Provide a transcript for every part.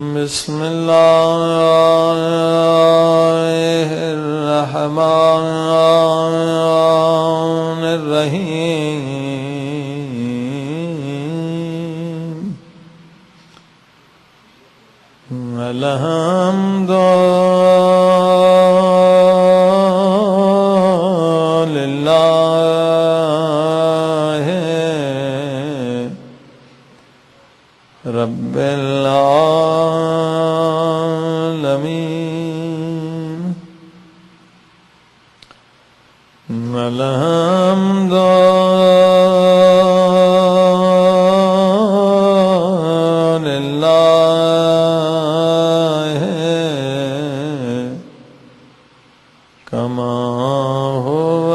بسم الله الرحمن الرحيم الحمد لله رب العالمين الحمد لله كما هو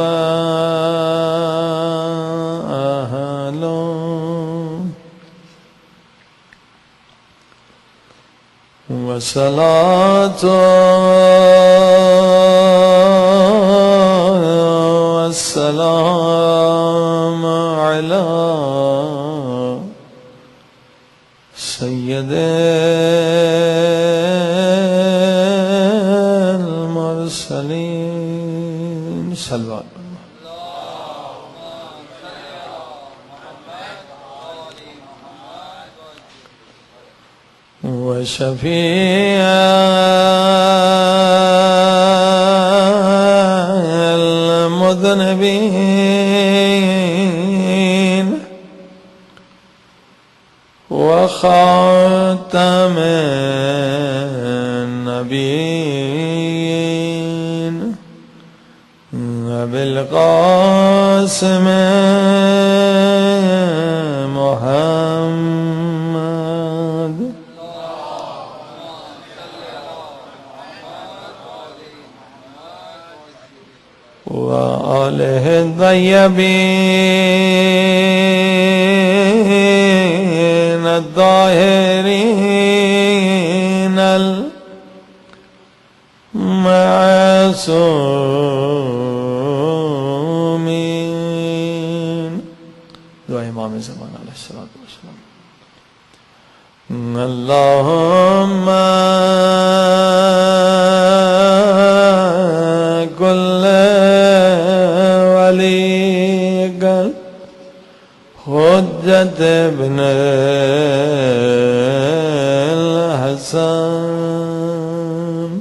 أهله والصلاة والسلام على سيد المرسلين صلوات وشفيع المذنبين وخاتم النبيين أبي القاسم محمد وآله الطيبين الطاهرين المعصومين دعاء امام زمان علیہ الصلوۃ والسلام اللهم كل وليك حجة ابن الحسن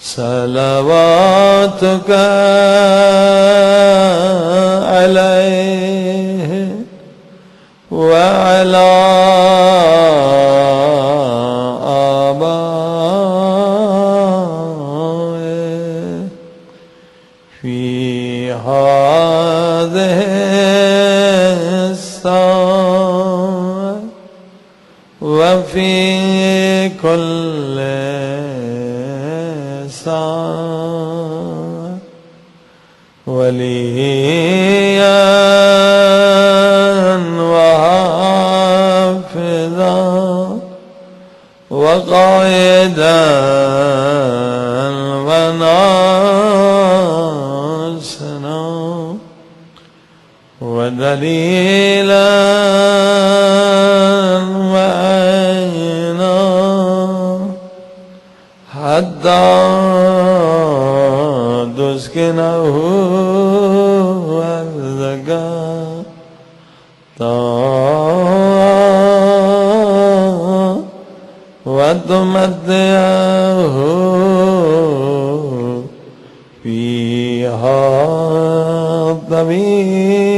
صلواتك عليه وعلى آبائه في هذه الساعة وفي كل ساعة وليا وحافظا وقائدا وناصرا ودليلا وعينا حتى تسكنه أرضك وتمتعه فيها طويلا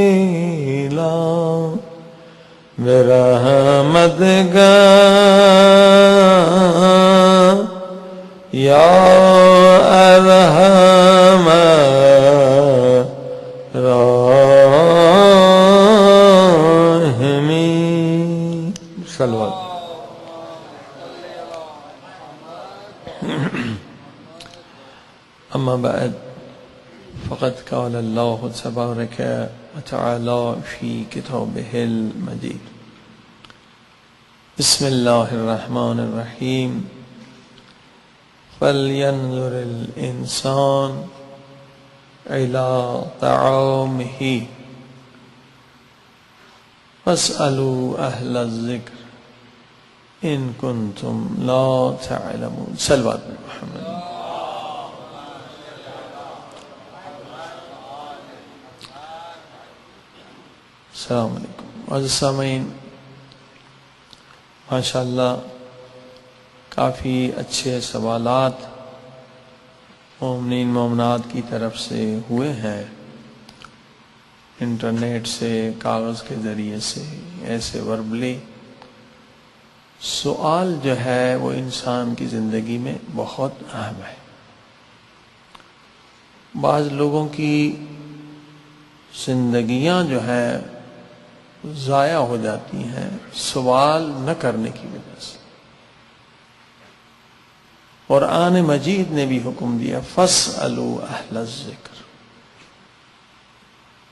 برحمتك يا أرحم الراحمين صلوات أما بعد فقد قال الله تبارك وتعالى في كتابه المجيد بسم الله الرحمن الرحيم فلينظر الإنسان إلى طعامه فاسألوا أهل الذكر ان کنتم لا تعلمون. صلوات محمد. السلام علیکم. عزیز سامعین، ماشاءاللہ کافی اچھے سوالات مومنین مومنات کی طرف سے ہوئے ہیں، انٹرنیٹ سے، کاغذ کے ذریعے سے، ایسے وربلی. سوال جو ہے وہ انسان کی زندگی میں بہت اہم ہے. بعض لوگوں کی زندگیاں جو ہے ضائع ہو جاتی ہیں سوال نہ کرنے کی وجہ سے. قرآن مجید نے بھی حکم دیا فَاسْأَلُوا أَهْلَ الذِّكْرِ.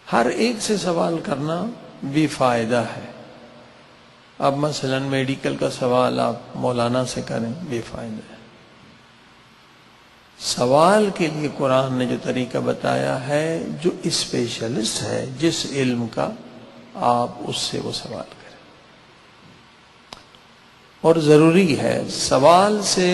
ہر ایک سے سوال کرنا بھی فائدہ ہے. اب مثلا میڈیکل کا سوال آپ مولانا سے کریں بے فائدہ ہے. سوال کے لیے قرآن نے جو طریقہ بتایا ہے، جو اسپیشلسٹ ہے جس علم کا، آپ اس سے وہ سوال کریں. اور ضروری ہے، سوال سے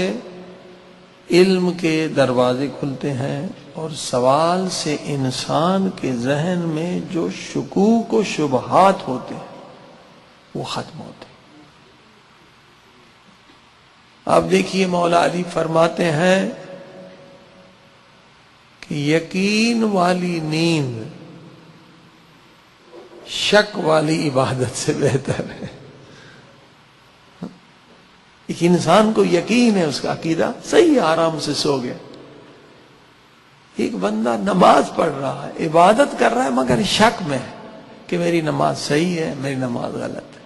علم کے دروازے کھلتے ہیں، اور سوال سے انسان کے ذہن میں جو شکوک و شبہات ہوتے ہیں وہ ختم ہوتے ہیں. آپ دیکھیے مولا علی فرماتے ہیں کہ یقین والی نیند شک والی عبادت سے بہتر ہے. ایک انسان کو یقین ہے، اس کا عقیدہ صحیح ہے، آرام سے سو گیا. ایک بندہ نماز پڑھ رہا ہے، عبادت کر رہا ہے، مگر شک میں ہے کہ میری نماز صحیح ہے، میری نماز غلط ہے.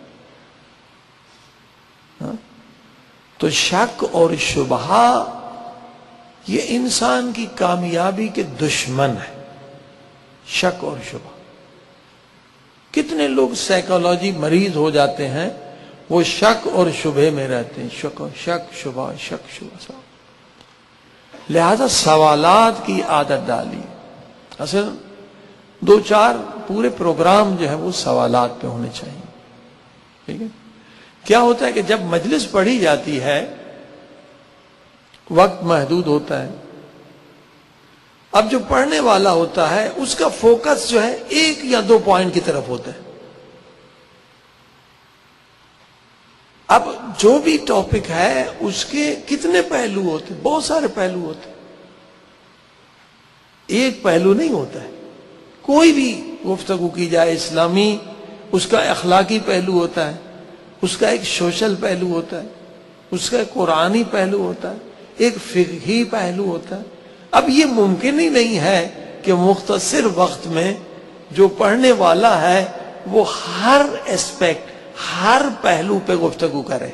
تو شک اور شبہ یہ انسان کی کامیابی کے دشمن ہے. شک اور شبہ. کتنے لوگ سائیکالوجی مریض ہو جاتے ہیں، وہ شک اور شبہ میں رہتے ہیں. شک شبہ شک شبہ. لہذا سوالات کی عادت ڈالی. اصل 2-4 پورے پروگرام جو ہے وہ سوالات پہ ہونے چاہیے. ٹھیک ہے. کیا ہوتا ہے کہ جب مجلس پڑھی جاتی ہے وقت محدود ہوتا ہے. اب جو پڑھنے والا ہوتا ہے اس کا فوکس جو ہے 1 یا 2 پوائنٹ کی طرف ہوتا ہے. اب جو بھی ٹاپک ہے اس کے کتنے پہلو ہوتے ہیں؟ بہت سارے پہلو ہوتے ہیں. ایک پہلو نہیں ہوتا ہے. کوئی بھی گفتگو کی جائے اسلامی، اس کا اخلاقی پہلو ہوتا ہے، اس کا ایک سوشل پہلو ہوتا ہے، اس کا ایک قرآنی پہلو ہوتا ہے، ایک فقہی پہلو ہوتا ہے. اب یہ ممکن ہی نہیں ہے کہ مختصر وقت میں جو پڑھنے والا ہے وہ ہر اسپیکٹ، ہر پہلو پہ گفتگو کرے.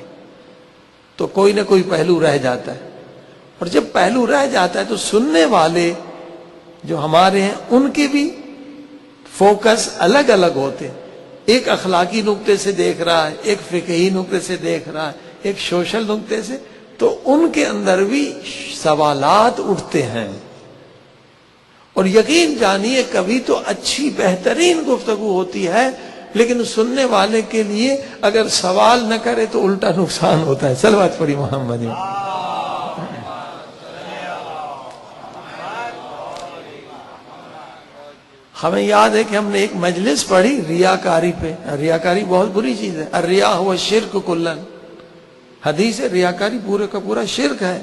تو کوئی نہ کوئی پہلو رہ جاتا ہے. اور جب پہلو رہ جاتا ہے تو سننے والے جو ہمارے ہیں ان کے بھی فوکس الگ الگ ہوتے ہیں. ایک اخلاقی نقطے سے دیکھ رہا ہے، ایک فقہی نقطے سے دیکھ رہا ہے، ایک سوشل نقطے سے. تو ان کے اندر بھی سوالات اٹھتے ہیں. اور یقین جانیے کبھی تو اچھی بہترین گفتگو ہوتی ہے، لیکن سننے والے کے لیے اگر سوال نہ کرے تو الٹا نقصان ہوتا ہے. صلوات پڑھی محمد. ہمیں یاد ہے کہ ہم نے ایک مجلس پڑھی ریاکاری پہ. ریاکاری بہت بری چیز ہے. الریا ہوا شرک کلن. حدیث ہے ریاکاری پورے کا پورا شرک ہے.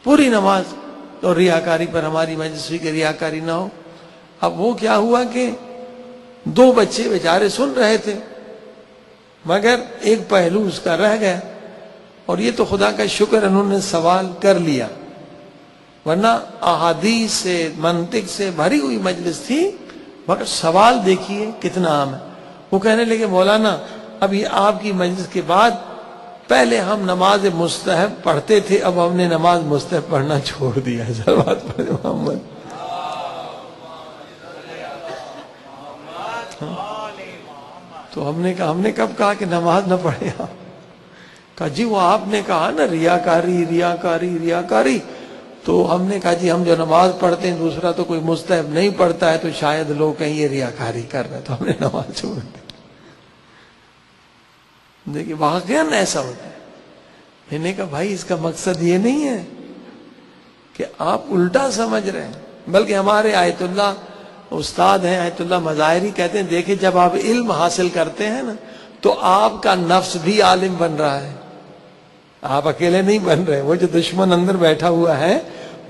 پوری نماز اور ریاکاری پر ہماری مجلس ہوئی کہ ریاکاری نہ ہو. اب وہ کیا ہوا کہ 2 بچے بیچارے سن رہے تھے مگر ایک پہلو اس کا رہ گیا. اور یہ تو خدا کا شکر انہوں نے سوال کر لیا، ورنہ احادیث سے منطق سے بھری ہوئی مجلس تھی، مگر سوال دیکھیے کتنا عام ہے. وہ کہنے لگے مولانا اب یہ آپ کی مجلس کے بعد پہلے ہم نماز مستحب پڑھتے تھے، اب ہم نے نماز مستحب پڑھنا چھوڑ دیا. صلوات پڑھیں محمد. تو ہم نے کب کہا کہ نماز نہ پڑھے آپ؟ کہا جی وہ آپ نے کہا نا ریاکاری ریاکاری ریاکاری. تو ہم نے کہا جی ہم جو نماز پڑھتے ہیں دوسرا تو کوئی مستحب نہیں پڑھتا ہے، تو شاید لوگ کہیں یہ ریاکاری کر رہے، تو ہم نے نماز چھوڑ دی. دیکھیے واقعاً ایسا ہوتا ہے. میں نے کہا بھائی اس کا مقصد یہ نہیں ہے کہ آپ الٹا سمجھ رہے ہیں، بلکہ ہمارے آیت اللہ استاد ہیں آیت اللہ مظاہری، کہتے ہیں دیکھیں جب آپ علم حاصل کرتے ہیں نا تو آپ کا نفس بھی عالم بن رہا ہے، آپ اکیلے نہیں بن رہے، وہ جو دشمن اندر بیٹھا ہوا ہے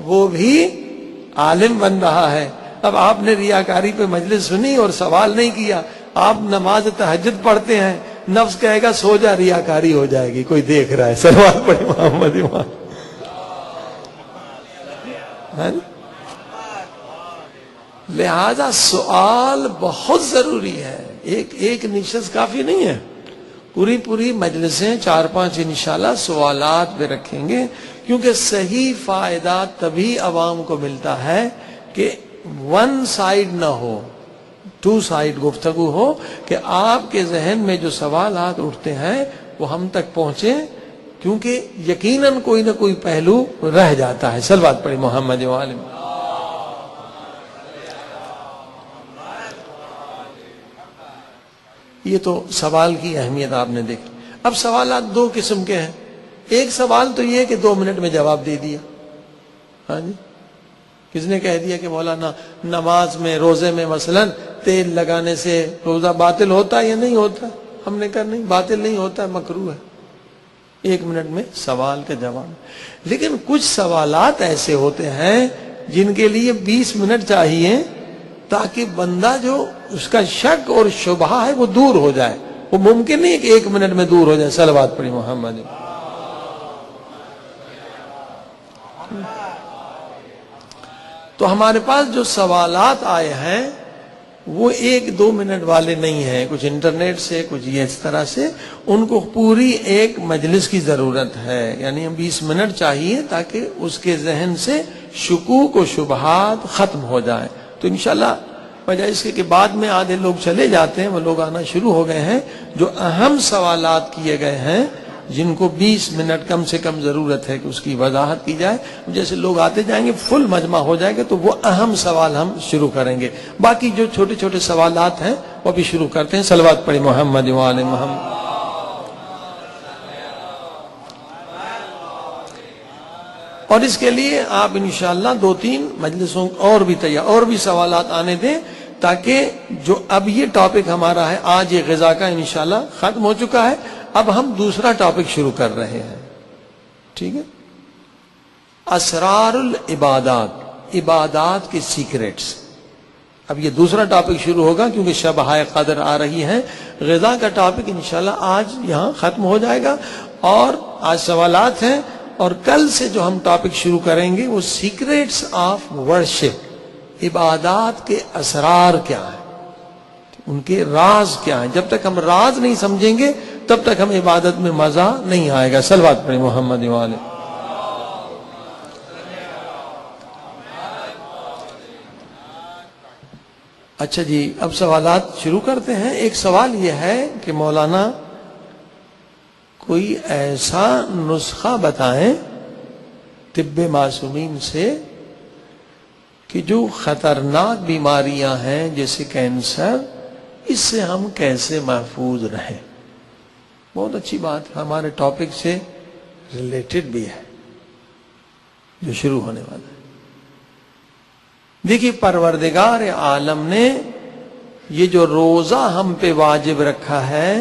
وہ بھی عالم بن رہا ہے۔ اب آپ نے ریاکاری پہ مجلس سنی اور سوال نہیں کیا، آپ نماز تہجد پڑھتے ہیں، نفس کہے گا سو جا، ریاکاری ہو جائے گی، کوئی دیکھ رہا ہے، سوال پڑھے محمد امام۔ لہذا سوال بہت ضروری ہے، ایک نشست کافی نہیں ہے، پوری مجلسیں 4-5 انشاءاللہ سوالات پہ رکھیں گے، کیونکہ صحیح فائدہ تبھی عوام کو ملتا ہے کہ 1 سائیڈ نہ ہو، 2 سائیڈ گفتگو ہو، کہ آپ کے ذہن میں جو سوالات اٹھتے ہیں وہ ہم تک پہنچے، کیونکہ یقیناً کوئی نہ کوئی پہلو رہ جاتا ہے۔ صلوات پڑھی محمد وآلہ۔ یہ تو سوال کی اہمیت آپ نے دیکھی۔ اب سوالات 2 قسم کے ہیں، ایک سوال تو یہ کہ 2 منٹ میں جواب دے دیا، ہاں جی، کس نے کہہ دیا کہ مولانا نماز میں روزے میں مثلا تیل لگانے سے روزہ باطل ہوتا ہے یا نہیں ہوتا؟ ہم نے کہا نہیں، باطل نہیں ہوتا ہے، مکروہ ہے۔ 1 منٹ میں سوال کا جواب۔ لیکن کچھ سوالات ایسے ہوتے ہیں جن کے لیے 20 منٹ چاہیے تاکہ بندہ جو اس کا شک اور شبہ ہے وہ دور ہو جائے، وہ ممکن نہیں کہ 1 منٹ میں دور ہو جائے۔ صلوات پڑھی محمد۔ تو ہمارے پاس جو سوالات آئے ہیں وہ 1-2 منٹ والے نہیں ہیں، کچھ انٹرنیٹ سے، کچھ یہ اس طرح سے، ان کو پوری ایک مجلس کی ضرورت ہے، یعنی 20 منٹ چاہیے تاکہ اس کے ذہن سے شکوک و شبہات ختم ہو جائیں۔ تو انشاءاللہ وجہ اس کے بعد میں آدھے لوگ چلے جاتے ہیں، وہ لوگ آنا شروع ہو گئے ہیں، جو اہم سوالات کیے گئے ہیں جن کو 20 منٹ کم سے کم ضرورت ہے کہ اس کی وضاحت کی جائے، جیسے لوگ آتے جائیں گے فل مجمع ہو جائے گا تو وہ اہم سوال ہم شروع کریں گے، باقی جو چھوٹے چھوٹے سوالات ہیں وہ بھی شروع کرتے ہیں۔ صلوات پڑھی محمد وآل محمد۔ اور اس کے لیے آپ انشاءاللہ 2-3 مجلسوں اور بھی تیار، اور بھی سوالات آنے دیں، تاکہ جو اب یہ ٹاپک ہمارا ہے آج یہ غذا کا انشاءاللہ ختم ہو چکا ہے، اب ہم دوسرا ٹاپک شروع کر رہے ہیں، ٹھیک ہے؟ اسرار العبادات، عبادات کے سیکریٹس۔ اب یہ دوسرا ٹاپک شروع ہوگا کیونکہ شب قدر آ رہی ہے۔ غذا کا ٹاپک انشاءاللہ آج یہاں ختم ہو جائے گا، اور آج سوالات ہیں، اور کل سے جو ہم ٹاپک شروع کریں گے وہ سیکریٹس آف ورشپ، عبادات کے اسرار کیا ہیں، ان کے راز کیا ہیں۔ جب تک ہم راز نہیں سمجھیں گے تب تک ہم عبادت میں مزہ نہیں آئے گا۔ صلوات پڑھیں محمد وآلہ۔ اچھا جی، اب سوالات شروع کرتے ہیں۔ ایک سوال یہ ہے کہ مولانا کوئی ایسا نسخہ بتائیں طب معصومین سے کہ جو خطرناک بیماریاں ہیں جیسے کینسر، اس سے ہم کیسے محفوظ رہیں۔ بہت اچھی بات، ہمارے ٹاپک سے ریلیٹڈ بھی ہے جو شروع ہونے والا ہے۔ دیکھیے، پروردگار عالم نے یہ جو روزہ ہم پہ واجب رکھا ہے،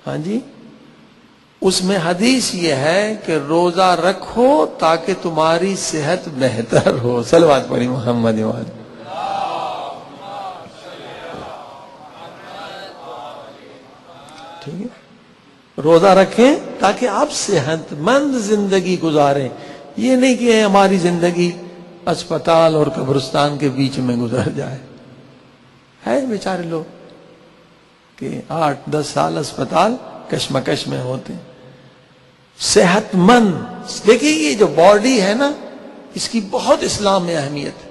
ہاں جی، اس میں حدیث یہ ہے کہ روزہ رکھو تاکہ تمہاری صحت بہتر ہو۔ صلوات پڑھی محمد وآلہ۔ ٹھیک ہے، روزہ رکھیں تاکہ آپ صحت مند زندگی گزاریں، یہ نہیں کہ ہماری زندگی اسپتال اور قبرستان کے بیچ میں گزر جائے۔ ہے بیچارے لوگ کہ 8-10 سال اسپتال کشمکش میں ہوتے ہیں۔ صحت مند، دیکھیے یہ جو باڈی ہے نا، اس کی بہت اسلام میں اہمیت ہے،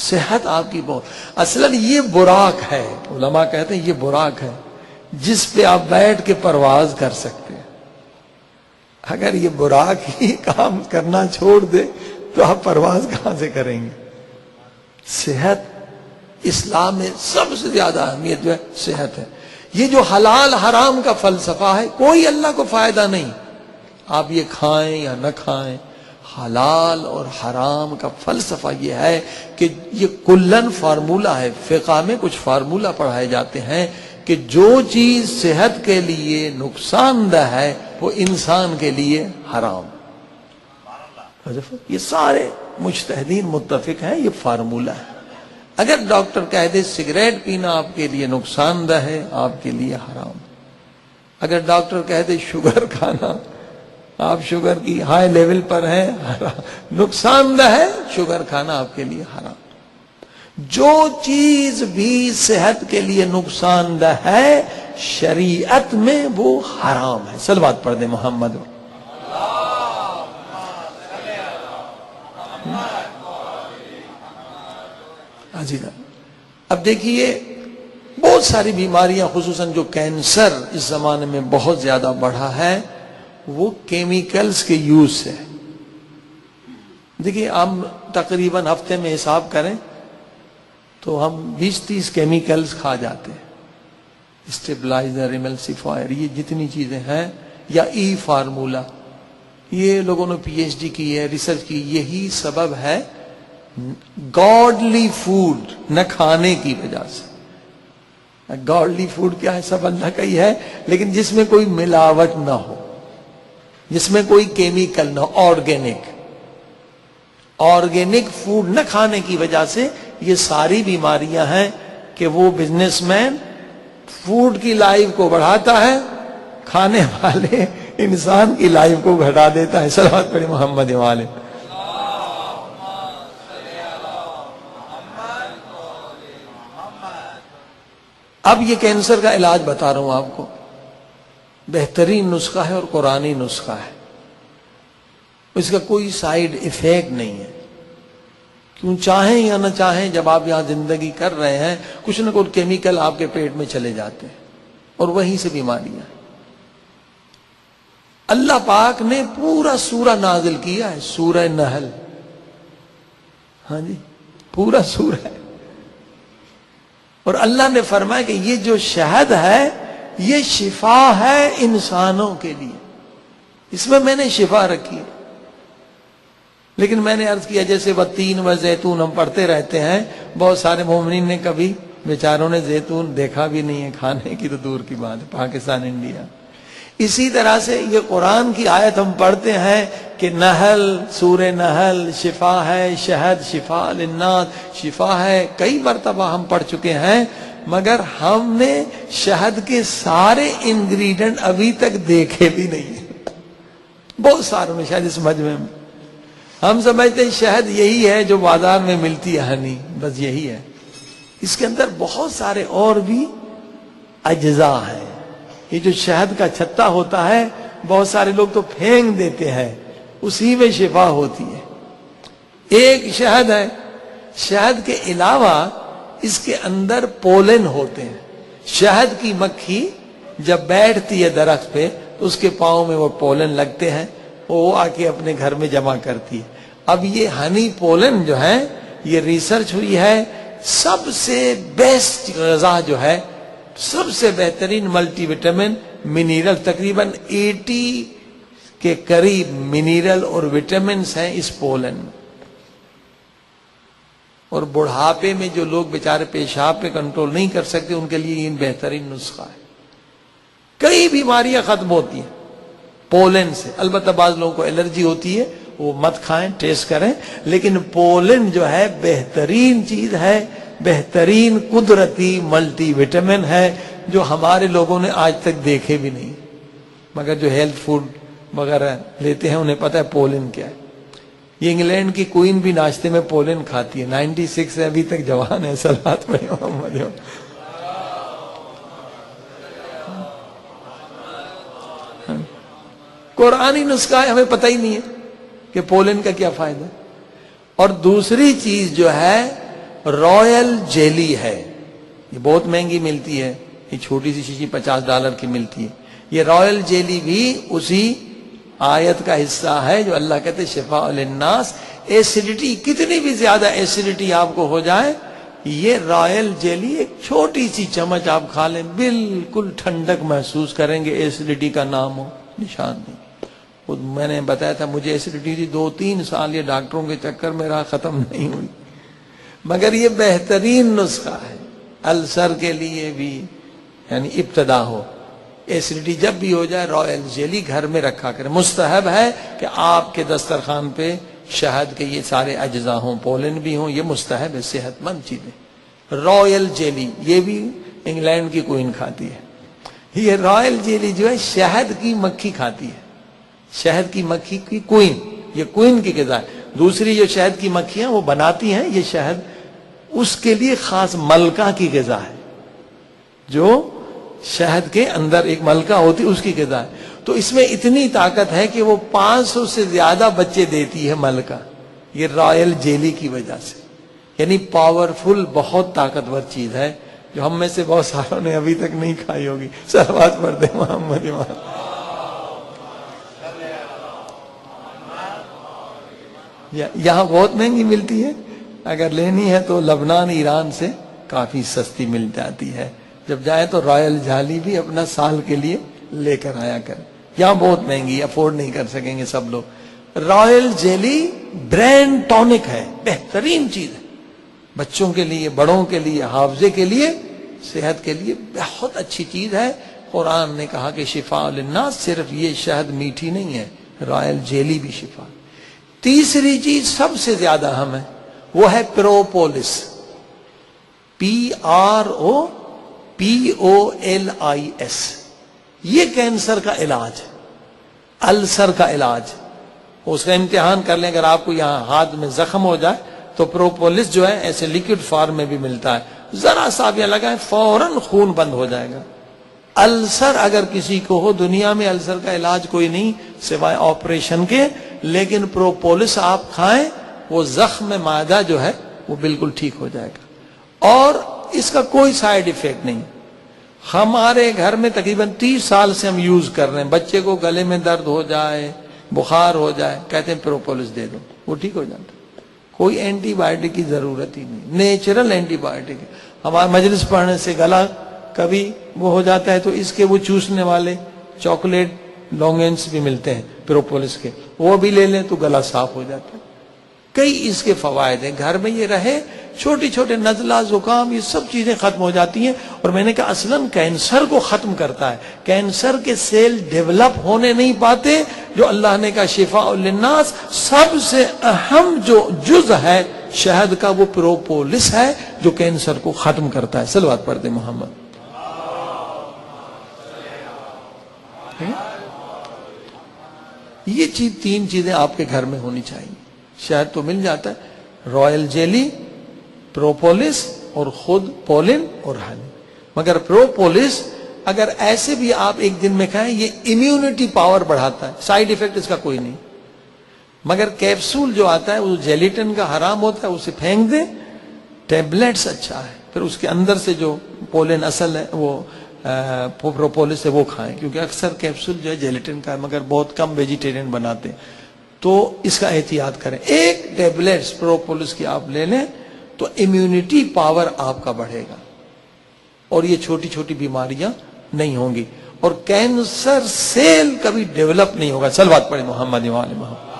صحت آپ کی بہت۔ اصلاً یہ براق ہے، علماء کہتے ہیں یہ براق ہے جس پہ آپ بیٹھ کے پرواز کر سکتے ہیں۔ اگر یہ براق ہی کام کرنا چھوڑ دے تو آپ پرواز کہاں سے کریں گے؟ صحت اسلام میں سب سے زیادہ اہمیت جو ہے صحت ہے۔ یہ جو حلال حرام کا فلسفہ ہے، کوئی اللہ کو فائدہ نہیں، آپ یہ کھائیں یا نہ کھائیں، حلال اور حرام کا فلسفہ یہ ہے کہ یہ کلن فارمولہ ہے. فقہ میں کچھ فارمولہ پڑھائے جاتے ہیں کہ جو چیز صحت کے لیے نقصان دہ ہے وہ انسان کے لیے حرام. یہ سارے مجتہدین متفق ہیں، یہ فارمولہ ہے. اگر ڈاکٹر کہہ دے سگریٹ پینا آپ کے لیے نقصان دہ ہے، آپ کے لیے حرام. اگر ڈاکٹر کہہ دے شوگر کھانا، آپ شوگر کی ہائی لیول پر ہیں، نقصان دہ ہے، شوگر کھانا آپ کے لیے حرام. جو چیز بھی صحت کے لیے نقصان دہ ہے شریعت میں وہ حرام ہے. صلوات پڑھ دیں محمد. اب دیکھیے بہت ساری بیماریاں، خصوصاً جو کینسر اس زمانے میں بہت زیادہ بڑھا ہے، وہ کیمیکلز کے یوز سے ہے. دیکھیے ہم تقریباً ہفتے میں حساب کریں تو ہم 20-30 کیمیکلز کھا جاتے ہیں. اسٹیبلائزر، ایملسیفائر، یہ جتنی چیزیں ہیں، یا ای فارمولا، یہ لوگوں نے پی ایچ ڈی کی ہے، ریسرچ کی. یہی سبب ہے گاڈلی فوڈ نہ کھانے کی وجہ سے. گاڈلی فوڈ کیا ہے؟ سب اللہ کا ہی ہے، لیکن جس میں کوئی ملاوٹ نہ ہو، جس میں کوئی کیمیکل نہ ہو، آرگینک فوڈ نہ کھانے کی وجہ سے یہ ساری بیماریاں ہیں کہ وہ بزنس مین فوڈ کی لائف کو بڑھاتا ہے، کھانے والے انسان کی لائف کو گھٹا دیتا ہے. صلوات پڑھیں محمد والے. اب یہ کینسر کا علاج بتا رہا ہوں آپ کو، بہترین نسخہ ہے اور قرآنی نسخہ ہے. اس کا کوئی سائیڈ ایفیکٹ نہیں ہے. کیوں چاہیں یا نہ چاہیں، جب آپ یہاں زندگی کر رہے ہیں کچھ نہ کچھ کیمیکل آپ کے پیٹ میں چلے جاتے ہیں اور وہیں سے بیماریاں. اللہ پاک نے پورا سورہ نازل کیا ہے، سورہ نحل. ہاں جی، پورا سورہ ہے. اور اللہ نے فرمایا کہ یہ جو شہد ہے یہ شفا ہے انسانوں کے لیے، اس میں نے شفا رکھی ہے. لیکن میں نے عرض کیا جیسے والتین والزیتون ہم پڑھتے رہتے ہیں، بہت سارے مومنین نے کبھی بیچاروں نے زیتون دیکھا بھی نہیں ہے، کھانے کی تو دور کی بات ہے، پاکستان انڈیا. اسی طرح سے یہ قرآن کی آیت ہم پڑھتے ہیں کہ نحل، سورہ نحل شفا ہے، شہد شفا للناس شفا ہے. کئی مرتبہ ہم پڑھ چکے ہیں، مگر ہم نے شہد کے سارے انگریڈینٹ ابھی تک دیکھے بھی نہیں ہیں. بہت ساروں نے شاید اس مجمع میں ہم سمجھتے ہیں شہد یہی ہے جو بازار میں ملتی ہے، ہنی، بس یہی ہے. اس کے اندر بہت سارے اور بھی اجزاء ہیں. یہ جو شہد کا چھتا ہوتا ہے بہت سارے لوگ تو پھینک دیتے ہیں، اسی میں شفا ہوتی ہے. ایک شہد ہے، شہد کے علاوہ اس کے اندر پولن ہوتے ہیں. شہد کی مکھی جب بیٹھتی ہے درخت پہ تو اس کے پاؤں میں وہ پولن لگتے ہیں، وہ آ کے اپنے گھر میں جمع کرتی ہے. اب یہ ہنی پولن جو ہے، یہ ریسرچ ہوئی ہے، سب سے بیسٹ غذا جو ہے، سب سے بہترین ملٹی وٹامن منیرل، تقریباً 80 کے قریب منیرل اور وٹامنس ہیں اس پولن میں. اور بڑھاپے میں جو لوگ بیچارے پیشاب پہ کنٹرول نہیں کر سکتے ان کے لیے یہ بہترین نسخہ ہے. کئی بیماریاں ختم ہوتی ہیں پولن سے. البتہ بعض لوگوں کو الرجی ہوتی ہے، وہ مت کھائیں، ٹیسٹ کریں. لیکن پولن جو ہے بہترین چیز ہے، بہترین قدرتی ملٹی وٹامن ہے جو ہمارے لوگوں نے آج تک دیکھے بھی نہیں. مگر جو ہیلتھ فوڈ وغیرہ لیتے ہیں انہیں پتہ ہے پولن کیا ہے. یہ انگلینڈ کی کوئن بھی ناشتے میں پولن کھاتی ہے، 96 ہے، ابھی تک جوان ہے. صلوات پڑھیں محمد. قرآنی نسخہ ہے، ہمیں پتہ ہی نہیں ہے کہ پولن کا کیا فائدہ. اور دوسری چیز جو ہے رائل جیلی ہے، یہ بہت مہنگی ملتی ہے، یہ چھوٹی سی شیشی $50 کی ملتی ہے. یہ رائل جیلی بھی اسی آیت کا حصہ ہے جو اللہ کہتے ہیں شفاء للناس. ایسیڈیٹی، کتنی بھی زیادہ ایسیڈیٹی آپ کو ہو جائے، یہ رائل جیلی ایک چھوٹی سی چمچ آپ کھا لیں، بالکل ٹھنڈک محسوس کریں گے. ایسیڈیٹی کا نام ہو نشان نہیں. وہ میں نے بتایا تھا مجھے ایسیڈیٹی تھی 2-3 سال یہ ڈاکٹروں کے چکر میں رہا، ختم نہیں ہوئی، مگر یہ بہترین نسخہ ہے السر کے لیے بھی، یعنی ابتدا ہو ایسیڈیٹی جب بھی ہو جائے رائل جیلی گھر میں رکھا کریں. مستحب ہے کہ آپ کے دسترخوان پہ شہد کے یہ سارے اجزاء ہوں، پولن بھی ہوں، یہ مستحب ہے، صحت مند چیزیں. رائل جیلی یہ بھی انگلینڈ کی کوئن کھاتی ہے. یہ رائل جیلی جو ہے شہد کی مکھی کھاتی ہے، شہد کی مکھی کی کوئن، یہ کوئن کی غذا ہے. دوسری جو شہد کی مکھیاں وہ بناتی ہیں یہ شہد، اس کے لیے خاص ملکہ کی غذا ہے، جو شہد کے اندر ایک ملکہ ہوتی اس کی غذا ہے. تو اس میں اتنی طاقت ہے کہ وہ 500 سے زیادہ بچے دیتی ہے ملکہ، یہ رائل جیلی کی وجہ سے. یعنی پاورفل، بہت طاقتور چیز ہے جو ہم میں سے بہت ساروں نے ابھی تک نہیں کھائی ہوگی. صلوات پڑھ دیں محمد امام. یہاں بہت مہنگی ملتی ہے، اگر لینی ہے تو لبنان ایران سے کافی سستی مل جاتی ہے. جب جائیں تو رائل جالی بھی اپنا سال کے لیے لے کر آیا کر. یہاں بہت مہنگی، افورڈ نہیں کر سکیں گے سب لوگ. رائل جیلی برین ٹونک ہے، بہترین چیز ہے بچوں کے لیے، بڑوں کے لیے، حافظے کے لیے، صحت کے لیے بہت اچھی چیز ہے. قرآن نے کہا کہ شفاء للناس، صرف یہ شہد میٹھی نہیں ہے، رائل جیلی بھی شفا. تیسری چیز سب سے زیادہ اہم ہے، وہ ہے پروپولس، PROPOLIS. یہ کینسر کا علاج ہے، السر کا علاج. اس کا امتحان کر لیں، اگر آپ کو یہاں ہاتھ میں زخم ہو جائے تو پروپولس جو ہے ایسے لیکوڈ فارم میں بھی ملتا ہے، ذرا سا بھی لگائیں فوراً خون بند ہو جائے گا. السر اگر کسی کو ہو، دنیا میں السر کا علاج کوئی نہیں سوائے آپریشن کے، لیکن پروپولس آپ کھائیں، وہ زخم معدہ جو ہے وہ بالکل ٹھیک ہو جائے گا، اور اس کا کوئی سائیڈ ایفیکٹ نہیں. ہمارے گھر میں تقریباً 30 سال سے ہم یوز کر رہے ہیں. بچے کو گلے میں درد ہو جائے، بخار ہو جائے، کہتے ہیں پروپولس دے دو، وہ ٹھیک ہو جاتا. کوئی اینٹی بائیوٹک کی ضرورت ہی نہیں، نیچرل اینٹی بائیوٹک. ہمارا مجلس پڑھنے سے گلا کبھی وہ ہو جاتا ہے تو اس کے وہ چوسنے والے چاکلیٹ لونگنس بھی ملتے ہیں پروپولس کے، وہ بھی لے لیں تو گلا صاف ہو جاتا ہے. کئی اس کے فوائد ہیں. گھر میں یہ رہے، چھوٹی چھوٹے نزلہ، زکام، یہ سب چیزیں ختم ہو جاتی ہیں. اور میں نے کہا اصلاً کینسر کو ختم کرتا ہے. کینسر کے سیل ڈیولپ ہونے نہیں پاتے، جو اللہ نے کہا شفاء للناس، سب سے اہم جو جز ہے شہد کا وہ پروپولس ہے جو کینسر کو ختم کرتا ہے. صلوات پڑھ دیں محمد. یہ چیز، 3 چیزیں آپ کے گھر میں ہونی چاہیے. شہد تو مل جاتا ہے، رائل جیلی، پروپولس اور خود پولن اور ہنی. مگر پروپولس اگر ایسے بھی آپ ایک دن میں کھائیں، یہ امیونٹی پاور بڑھاتا ہے، سائیڈ ایفیکٹ اس کا کوئی نہیں. مگر کیپسول جو آتا ہے وہ جیلیٹن کا حرام ہوتا ہے، اسے پھینک دیں. ٹیبلٹس اچھا ہے، پھر اس کے اندر سے جو پولن اصل ہے وہ پروپولس سے وہ کھائیں، کیونکہ اکثر کیپسول جو ہے جیلیٹن کا ہے، مگر بہت کم ویجیٹیرین بناتے ہیں، تو اس کا احتیاط کریں. ایک ٹیبلٹس پروپولس کی آپ لے لیں تو امیونٹی پاور آپ کا بڑھے گا، اور یہ چھوٹی چھوٹی بیماریاں نہیں ہوں گی، اور کینسر سیل کبھی ڈیولپ نہیں ہوگا. صلوات پڑھیں محمد و آل محمد.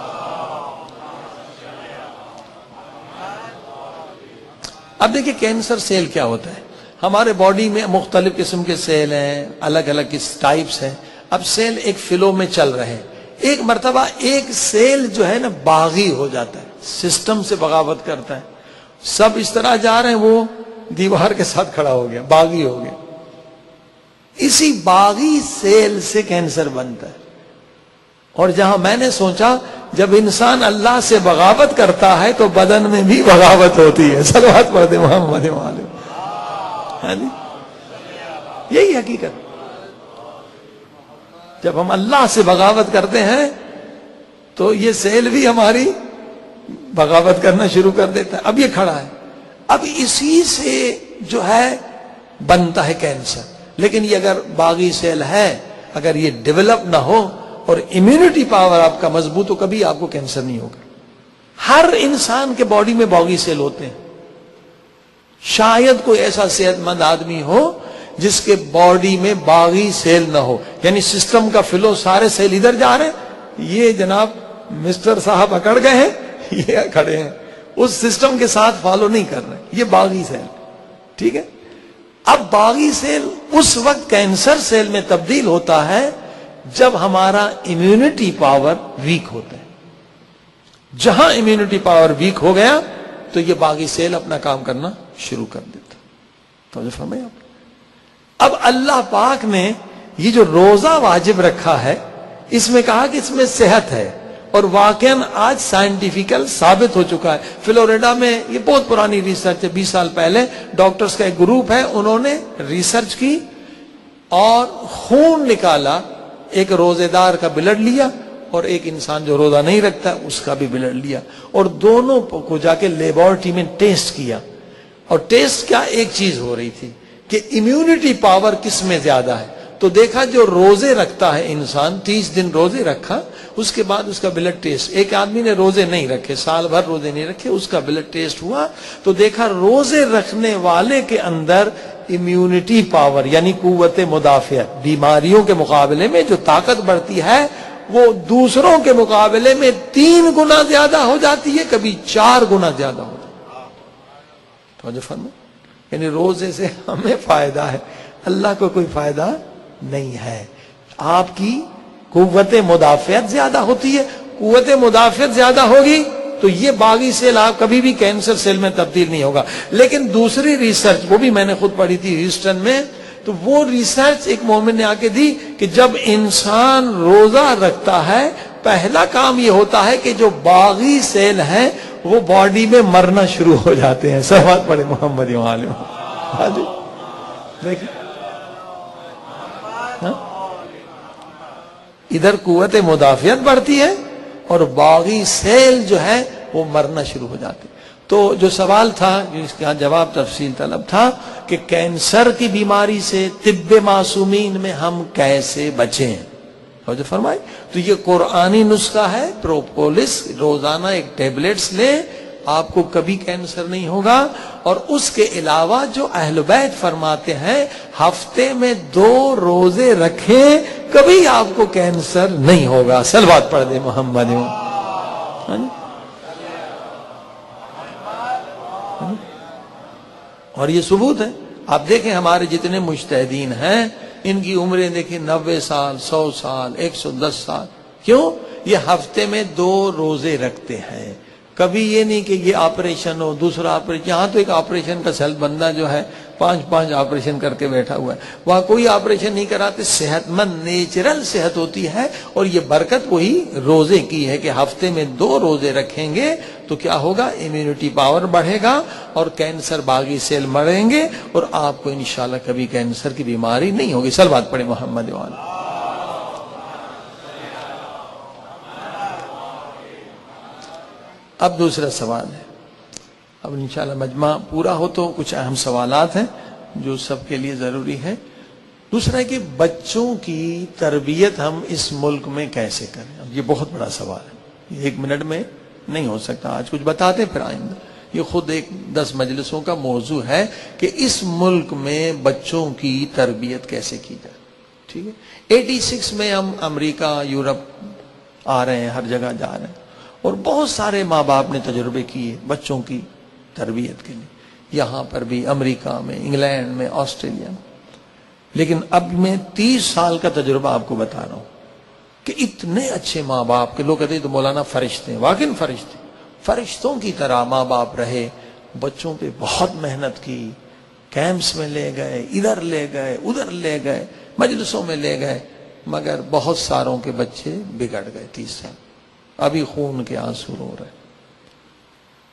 اب دیکھیں کینسر سیل کیا ہوتا ہے. ہمارے باڈی میں مختلف قسم کے سیل ہیں، الگ الگ کس ٹائپس ہیں. اب سیل ایک فلو میں چل رہے ہیں. ایک مرتبہ ایک سیل جو ہے نا باغی ہو جاتا ہے، سسٹم سے بغاوت کرتا ہے. سب اس طرح جا رہے ہیں، وہ دیوار کے ساتھ کھڑا ہو گیا، باغی ہو گیا. اسی باغی سیل سے کینسر بنتا ہے. اور جہاں میں نے سوچا جب انسان اللہ سے بغاوت کرتا ہے تو بدن میں بھی بغاوت ہوتی ہے. صلوات پڑھ دیں محمد و آل. یہی حقیقت. جب ہم اللہ سے بغاوت کرتے ہیں تو یہ سیل بھی ہماری بغاوت کرنا شروع کر دیتا ہے. اب یہ کھڑا ہے، اب اسی سے جو ہے بنتا ہے کینسر. لیکن یہ اگر باغی سیل ہے، اگر یہ ڈیولپ نہ ہو اور امیونٹی پاور آپ کا مضبوط ہو، کبھی آپ کو کینسر نہیں ہوگا. ہر انسان کے باڈی میں باغی سیل ہوتے ہیں. شاید کوئی ایسا صحت مند آدمی ہو جس کے باڈی میں باغی سیل نہ ہو، یعنی سسٹم کا فلو، سارے سیل ادھر جا رہے ہیں، یہ جناب مسٹر صاحب اکڑ گئے ہیں، یہ کھڑے ہیں، اس سسٹم کے ساتھ فالو نہیں کر رہے. یہ باغی سیل، ٹھیک ہے. اب باغی سیل اس وقت کینسر سیل میں تبدیل ہوتا ہے جب ہمارا امیونٹی پاور ویک ہوتا ہے. جہاں امیونٹی پاور ویک ہو گیا تو یہ باغی سیل اپنا کام کرنا شروع کر دیتا. توجہ فرمائیں آپ. اب اللہ پاک نے یہ جو روزہ واجب رکھا ہے، اس میں کہا کہ اس میں صحت ہے، اور واقعاً آج سائنٹیفیکل ثابت ہو چکا ہے. فلوریڈا میں یہ بہت پرانی ریسرچ ہے، 20 سال پہلے ڈاکٹرز کا ایک گروپ ہے، انہوں نے ریسرچ کی اور خون نکالا. ایک روزے دار کا بلڈ لیا اور ایک انسان جو روزہ نہیں رکھتا اس کا بھی بلڈ لیا، اور دونوں کو جا کے لیبارٹری میں ٹیسٹ کیا. اور ٹیسٹ کیا، ایک چیز ہو رہی تھی کہ امیونٹی پاور کس میں زیادہ ہے. تو دیکھا جو روزے رکھتا ہے انسان، 30 دن روزے رکھا، اس کے بعد اس کا بلڈ ٹیسٹ، ایک آدمی نے روزے نہیں رکھے، سال بھر روزے نہیں رکھے، اس کا بلڈ ٹیسٹ ہوا تو دیکھا روزے رکھنے والے کے اندر امیونٹی پاور یعنی قوت مدافعت، بیماریوں کے مقابلے میں جو طاقت بڑھتی ہے وہ دوسروں کے مقابلے میں 3 گنا زیادہ ہو جاتی ہے، کبھی 4 گنا زیادہ ہو جاتی ہے. توجہ فرمائیں. یعنی روزے سے ہمیں فائدہ ہے، اللہ کو کوئی فائدہ نہیں ہے. آپ کی قوت مدافعت زیادہ ہوتی ہے. قوت مدافعت زیادہ ہوگی تو یہ باغی سیل آپ کبھی بھی کینسر سیل میں تبدیل نہیں ہوگا. لیکن دوسری ریسرچ، وہ بھی میں نے خود پڑھی تھی ہیوسٹن میں، تو وہ ریسرچ ایک مومن نے آ کے دی کہ جب انسان روزہ رکھتا ہے پہلا کام یہ ہوتا ہے کہ جو باغی سیل ہیں وہ باڈی میں مرنا شروع ہو جاتے ہیں. صلوات پڑھے محمد علیہ. ہاں جی دیکھیں، ادھر قوت مدافعت بڑھتی ہے اور باغی سیل جو ہے وہ مرنا شروع ہو جاتے. تو جو سوال تھا، اس کا جواب تفصیل طلب تھا کہ کینسر کی بیماری سے طب معصومین میں ہم کیسے بچیں. اور جو فرمائے تو یہ قرآنی نسخہ ہے، پروپولس، روزانہ ایک ٹیبلٹس لیں، آپ کو کبھی کینسر نہیں ہوگا. اور اس کے علاوہ جو اہل بیت فرماتے ہیں ہفتے میں 2 روزے رکھیں، کبھی آپ کو کینسر نہیں ہوگا. صلوات پڑھ دیں محمد. اور یہ ثبوت ہے. آپ دیکھیں ہمارے جتنے مجتہدین ہیں ان کی عمریں دیکھیں 90 سال، 100 سال، 110 سال. کیوں؟ یہ ہفتے میں 2 روزے رکھتے ہیں. کبھی یہ نہیں کہ یہ آپریشن ہو، دوسرا آپریشن. یہاں تو ایک آپریشن کا سیل بندہ جو ہے 5 آپریشن کر کے بیٹھا ہوا ہے، وہاں کوئی آپریشن نہیں کراتے. صحت مند نیچرل صحت ہوتی ہے. اور یہ برکت وہی روزے کی ہے کہ ہفتے میں 2 روزے رکھیں گے تو کیا ہوگا، امیونٹی پاور بڑھے گا اور کینسر باغی سیل مریں گے اور آپ کو انشاءاللہ کبھی کینسر کی بیماری نہیں ہوگی. صلوات پڑھیں محمد وعلیہ. اب دوسرا سوال ہے. اب انشاءاللہ مجمع پورا ہو تو کچھ اہم سوالات ہیں جو سب کے لیے ضروری ہے. دوسرا ہے کہ بچوں کی تربیت ہم اس ملک میں کیسے کریں. اب یہ بہت بڑا سوال ہے، 1 منٹ میں نہیں ہو سکتا. آج کچھ بتاتے پھر آئندہ. یہ خود ایک 10 مجلسوں کا موضوع ہے کہ اس ملک میں بچوں کی تربیت کیسے کی جائے. ٹھیک ہے، 86 میں ہم امریکہ، یورپ آ رہے ہیں، ہر جگہ جا رہے ہیں، اور بہت سارے ماں باپ نے تجربے کیے بچوں کی تربیت کے لیے، یہاں پر بھی، امریکہ میں، انگلینڈ میں، آسٹریلیا میں. لیکن اب میں 30 سال کا تجربہ آپ کو بتا رہا ہوں کہ اتنے اچھے ماں باپ کے لوگ کہتے ہیں تو مولانا فرشتے ہیں. واقعی فرشتے، فرشتوں کی طرح ماں باپ رہے، بچوں پہ بہت محنت کی، کیمپس میں لے گئے، ادھر لے گئے، ادھر لے گئے، مجلسوں میں لے گئے، مگر بہت ساروں کے بچے بگڑ گئے. 30 سال ابھی خون کے آنسو رو رہے.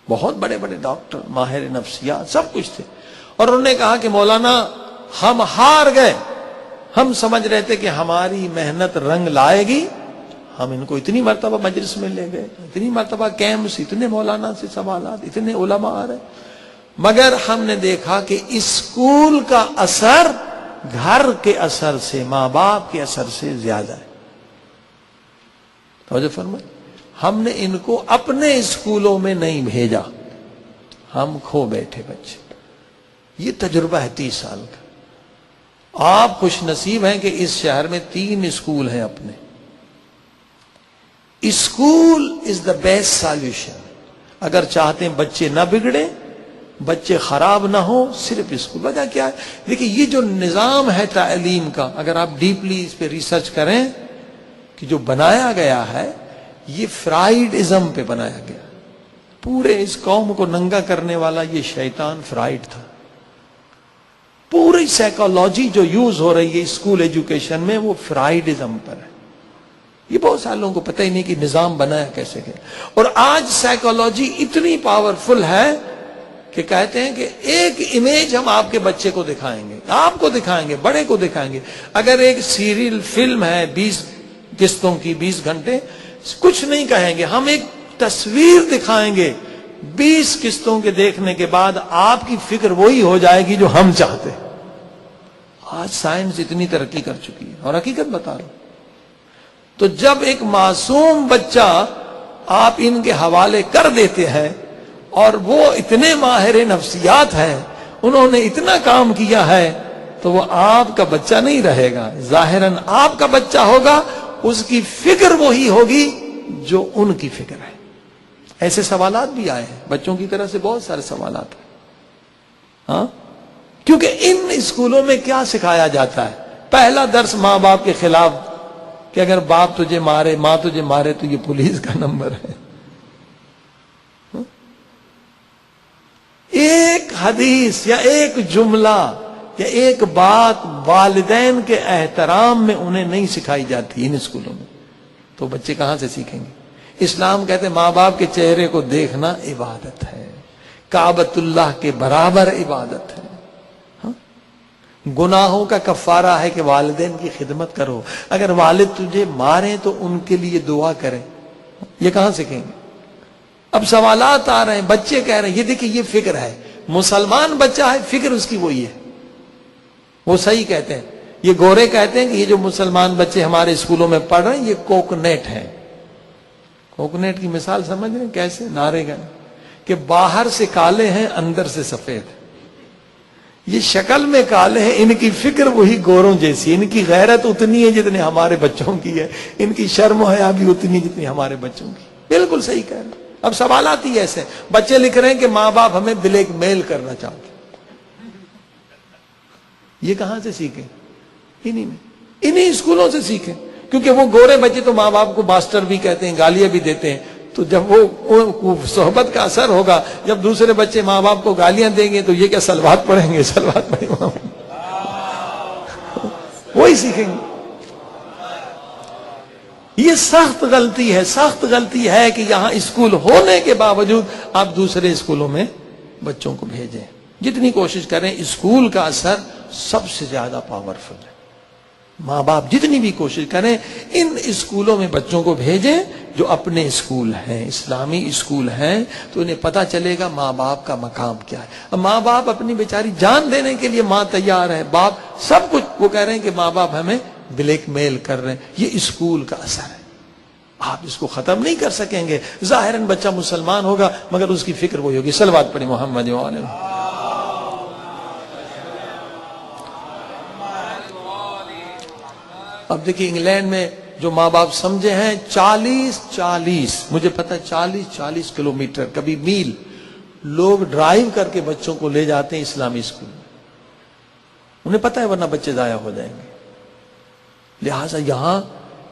بہت بڑے بڑے ڈاکٹر، ماہر نفسیات، سب کچھ تھے، اور انہوں نے کہا کہ مولانا ہم ہار گئے. ہم سمجھ رہے تھے کہ ہماری محنت رنگ لائے گی. ہم ان کو اتنی مرتبہ مجلس میں لے گئے، اتنی مرتبہ کیمپس، اتنے مولانا سے سوالات، اتنے علماء آ رہے، مگر ہم نے دیکھا کہ اسکول کا اثر گھر کے اثر سے، ماں باپ کے اثر سے زیادہ ہے. توجہ فرمائیں. ہم نے ان کو اپنے اسکولوں میں نہیں بھیجا، ہم کھو بیٹھے بچے. یہ تجربہ ہے 30 سال کا. آپ خوش نصیب ہیں کہ اس شہر میں 3 اسکول ہیں اپنے. School is the best solution. اگر چاہتے ہیں بچے نہ بگڑیں، بچے خراب نہ ہو، صرف اسکول. وجہ کیا ہے؟ دیکھیں یہ جو نظام ہے تعلیم کا، اگر آپ ڈیپلی اس پہ ریسرچ کریں کہ جو بنایا گیا ہے یہ فرائیڈ ازم پہ بنایا گیا. پورے اس قوم کو ننگا کرنے والا یہ شیطان فرائیڈ تھا. پوری سائیکالوجی جو یوز ہو رہی ہے اسکول ایجوکیشن میں وہ فرائیڈ ازم پر ہے. یہ بہت سارے لوگوں کو پتہ ہی نہیں کہ نظام بنایا کیسے گیا. اور آج سائیکالوجی اتنی پاورفل ہے کہ کہتے ہیں کہ ایک امیج ہم آپ کے بچے کو دکھائیں گے، آپ کو دکھائیں گے، بڑے کو دکھائیں گے. اگر ایک سیریل فلم ہے 20 قسطوں کی، 20 گھنٹے، کچھ نہیں کہیں گے، ہم ایک تصویر دکھائیں گے. 20 قسطوں کے دیکھنے کے بعد آپ کی فکر وہی ہو جائے گی جو ہم چاہتے. آج سائنس اتنی ترقی کر چکی ہے اور حقیقت بتا رہا ہوں. تو جب ایک معصوم بچہ آپ ان کے حوالے کر دیتے ہیں اور وہ اتنے ماہر نفسیات ہیں، انہوں نے اتنا کام کیا ہے، تو وہ آپ کا بچہ نہیں رہے گا. ظاہراً آپ کا بچہ ہوگا، اس کی فکر وہی ہوگی جو ان کی فکر ہے. ایسے سوالات بھی آئے ہیں بچوں کی طرف سے، بہت سارے سوالات ہیں. ہاں، کیونکہ ان اسکولوں میں کیا سکھایا جاتا ہے؟ پہلا درس ماں باپ کے خلاف، کہ اگر باپ تجھے مارے، ماں تجھے مارے تو یہ پولیس کا نمبر ہے. ایک حدیث یا ایک جملہ یا ایک بات والدین کے احترام میں انہیں نہیں سکھائی جاتی ان اسکولوں میں، تو بچے کہاں سے سیکھیں گے؟ اسلام کہتے ہیں ماں باپ کے چہرے کو دیکھنا عبادت ہے، کعبۃ اللہ کے برابر عبادت ہے. گناہوں کا کفارہ ہے کہ والدین کی خدمت کرو. اگر والد تجھے ماریں تو ان کے لیے دعا کریں. یہ کہاں سیکھیں گے؟ اب سوالات آ رہے ہیں، بچے کہہ رہے ہیں یہ دیکھیں یہ فکر ہے. مسلمان بچہ ہے، فکر اس کی وہی ہے. وہ صحیح کہتے ہیں، یہ گورے کہتے ہیں کہ یہ جو مسلمان بچے ہمارے اسکولوں میں پڑھ رہے ہیں یہ کوکنیٹ ہیں. کوکنیٹ کی مثال سمجھ رہے ہیں کیسے؟ نعرے گئے کہ باہر سے کالے ہیں اندر سے سفید. یہ شکل میں کالے ہیں، ان کی فکر وہی گوروں جیسی. ان کی غیرت اتنی ہے جتنی ہمارے بچوں کی ہے، ان کی شرم و حیا بھی اتنی جتنی ہمارے بچوں کی. بالکل صحیح کہہ رہے ہیں. اب سوالات ہی ایسے، بچے لکھ رہے ہیں کہ ماں باپ ہمیں بلیک میل کرنا چاہتے. یہ کہاں سے سیکھیں؟ انہی اسکولوں سے سیکھیں. کیونکہ وہ گورے بچے تو ماں باپ کو ماسٹر بھی کہتے ہیں، گالیاں بھی دیتے ہیں. تو جب وہ صحبت کا اثر ہوگا، جب دوسرے بچے ماں باپ کو گالیاں دیں گے تو یہ کیا صلوات پڑھیں گے؟ صلوات پڑھیں گے، وہی سیکھیں گے. یہ سخت غلطی ہے، سخت غلطی ہے کہ یہاں اسکول ہونے کے باوجود آپ دوسرے اسکولوں میں بچوں کو بھیجیں. جتنی کوشش کریں، اسکول کا اثر سب سے زیادہ پاورفل ہے. ماں باپ جتنی بھی کوشش کریں ان اسکولوں میں بچوں کو بھیجیں جو اپنے اسکول ہیں، اسلامی اسکول ہیں، تو انہیں پتہ چلے گا ماں باپ کا مقام کیا ہے. اب ماں باپ اپنی بیچاری جان دینے کے لیے ماں تیار ہے، باپ سب کچھ، وہ کہہ رہے ہیں کہ ماں باپ ہمیں بلیک میل کر رہے ہیں. یہ اسکول کا اثر ہے، آپ اس کو ختم نہیں کر سکیں گے. ظاہراً بچہ مسلمان ہوگا مگر اس کی فکر وہی ہوگی. صلوات پڑھی محمد وعلیہ. اب دیکھیے انگلینڈ میں جو ماں باپ سمجھے ہیں 40 مجھے پتا 40 کلومیٹر کبھی میل لوگ ڈرائیو کر کے بچوں کو لے جاتے ہیں اسلامی اسکول میں. انہیں پتا ہے ورنہ بچے ضائع ہو جائیں گے. لہٰذا یہاں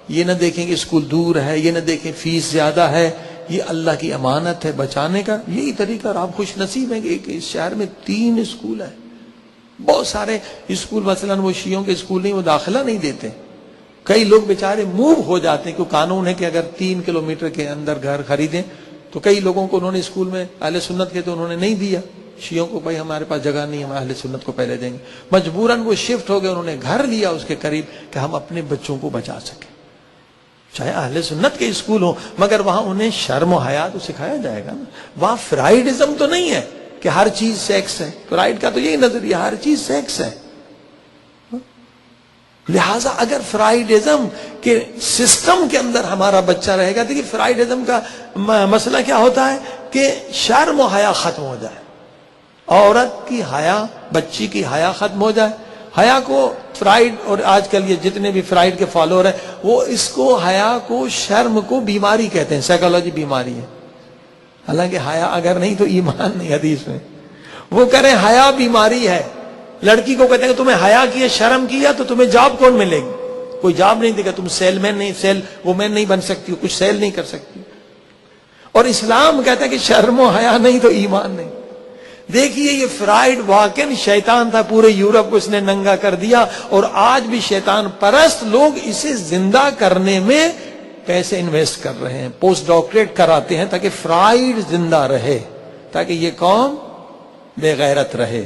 یہ نہ دیکھیں کہ اسکول دور ہے، یہ نہ دیکھیں فیس زیادہ ہے، یہ اللہ کی امانت ہے بچانے کا. یہی طریقہ. اور آپ خوش نصیب ہیں کہ اس شہر میں 3 اسکول ہیں. بہت سارے اسکول مثلاً وہ شیعوں کے اسکول نہیں، وہ داخلہ نہیں دیتے. کئی لوگ بیچارے موو ہو جاتے ہیں کیونکہ قانون ہے کہ اگر 3 کلومیٹر کے اندر گھر خریدیں تو کئی لوگوں کو انہوں نے اسکول میں اہل سنت کے تو انہوں نے نہیں دیا. شیعوں کو بھائی ہمارے پاس جگہ نہیں، ہم اہل سنت کو پہلے دیں گے. مجبوراً وہ شفٹ ہو گئے، انہوں نے گھر لیا اس کے قریب کہ ہم اپنے بچوں کو بچا سکیں. چاہے اہل سنت کے اسکول ہوں مگر وہاں انہیں شرم و حیا تو سکھایا جائے گا نا. وہاں فرائیڈزم تو نہیں ہے کہ ہر چیز سیکس ہے. فرائیڈ کا تو یہی نظریہ، ہر چیز سیکس ہے. لہٰذا اگر فرائیڈزم کے سسٹم کے اندر ہمارا بچہ رہے گا، دیکھیے فرائیڈزم کا مسئلہ کیا ہوتا ہے کہ شرم و حیا ختم ہو جائے، عورت کی حیا، بچی کی حیا ختم ہو جائے، حیا کو فرائڈ اور آج کل یہ جتنے بھی فرائڈ کے فالوور ہیں وہ اس کو حیا کو شرم کو بیماری کہتے ہیں، سائیکالوجی بیماری ہے، حالانکہ حیا اگر نہیں تو ایمان نہیں حدیث میں، وہ کریں حیا بیماری ہے۔ لڑکی کو کہتے ہیں کہ تمہیں حیا کیا شرم کیا تو تمہیں جاب کون ملے گی؟ کوئی جاب نہیں دے گا، تم سیل مین نہیں، سیل وومین نہیں بن سکتی، کچھ سیل نہیں کر سکتی۔ اور اسلام کہتا ہے کہ شرم و حیا نہیں تو ایمان نہیں۔ دیکھیے یہ فرائڈ واقعی شیطان تھا، پورے یورپ کو اس نے ننگا کر دیا، اور آج بھی شیطان پرست لوگ اسے زندہ کرنے میں پیسے انویسٹ کر رہے ہیں، پوسٹ ڈاکٹریٹ کراتے ہیں تاکہ فرائڈ زندہ رہے، تاکہ یہ قوم بے غیرت رہے،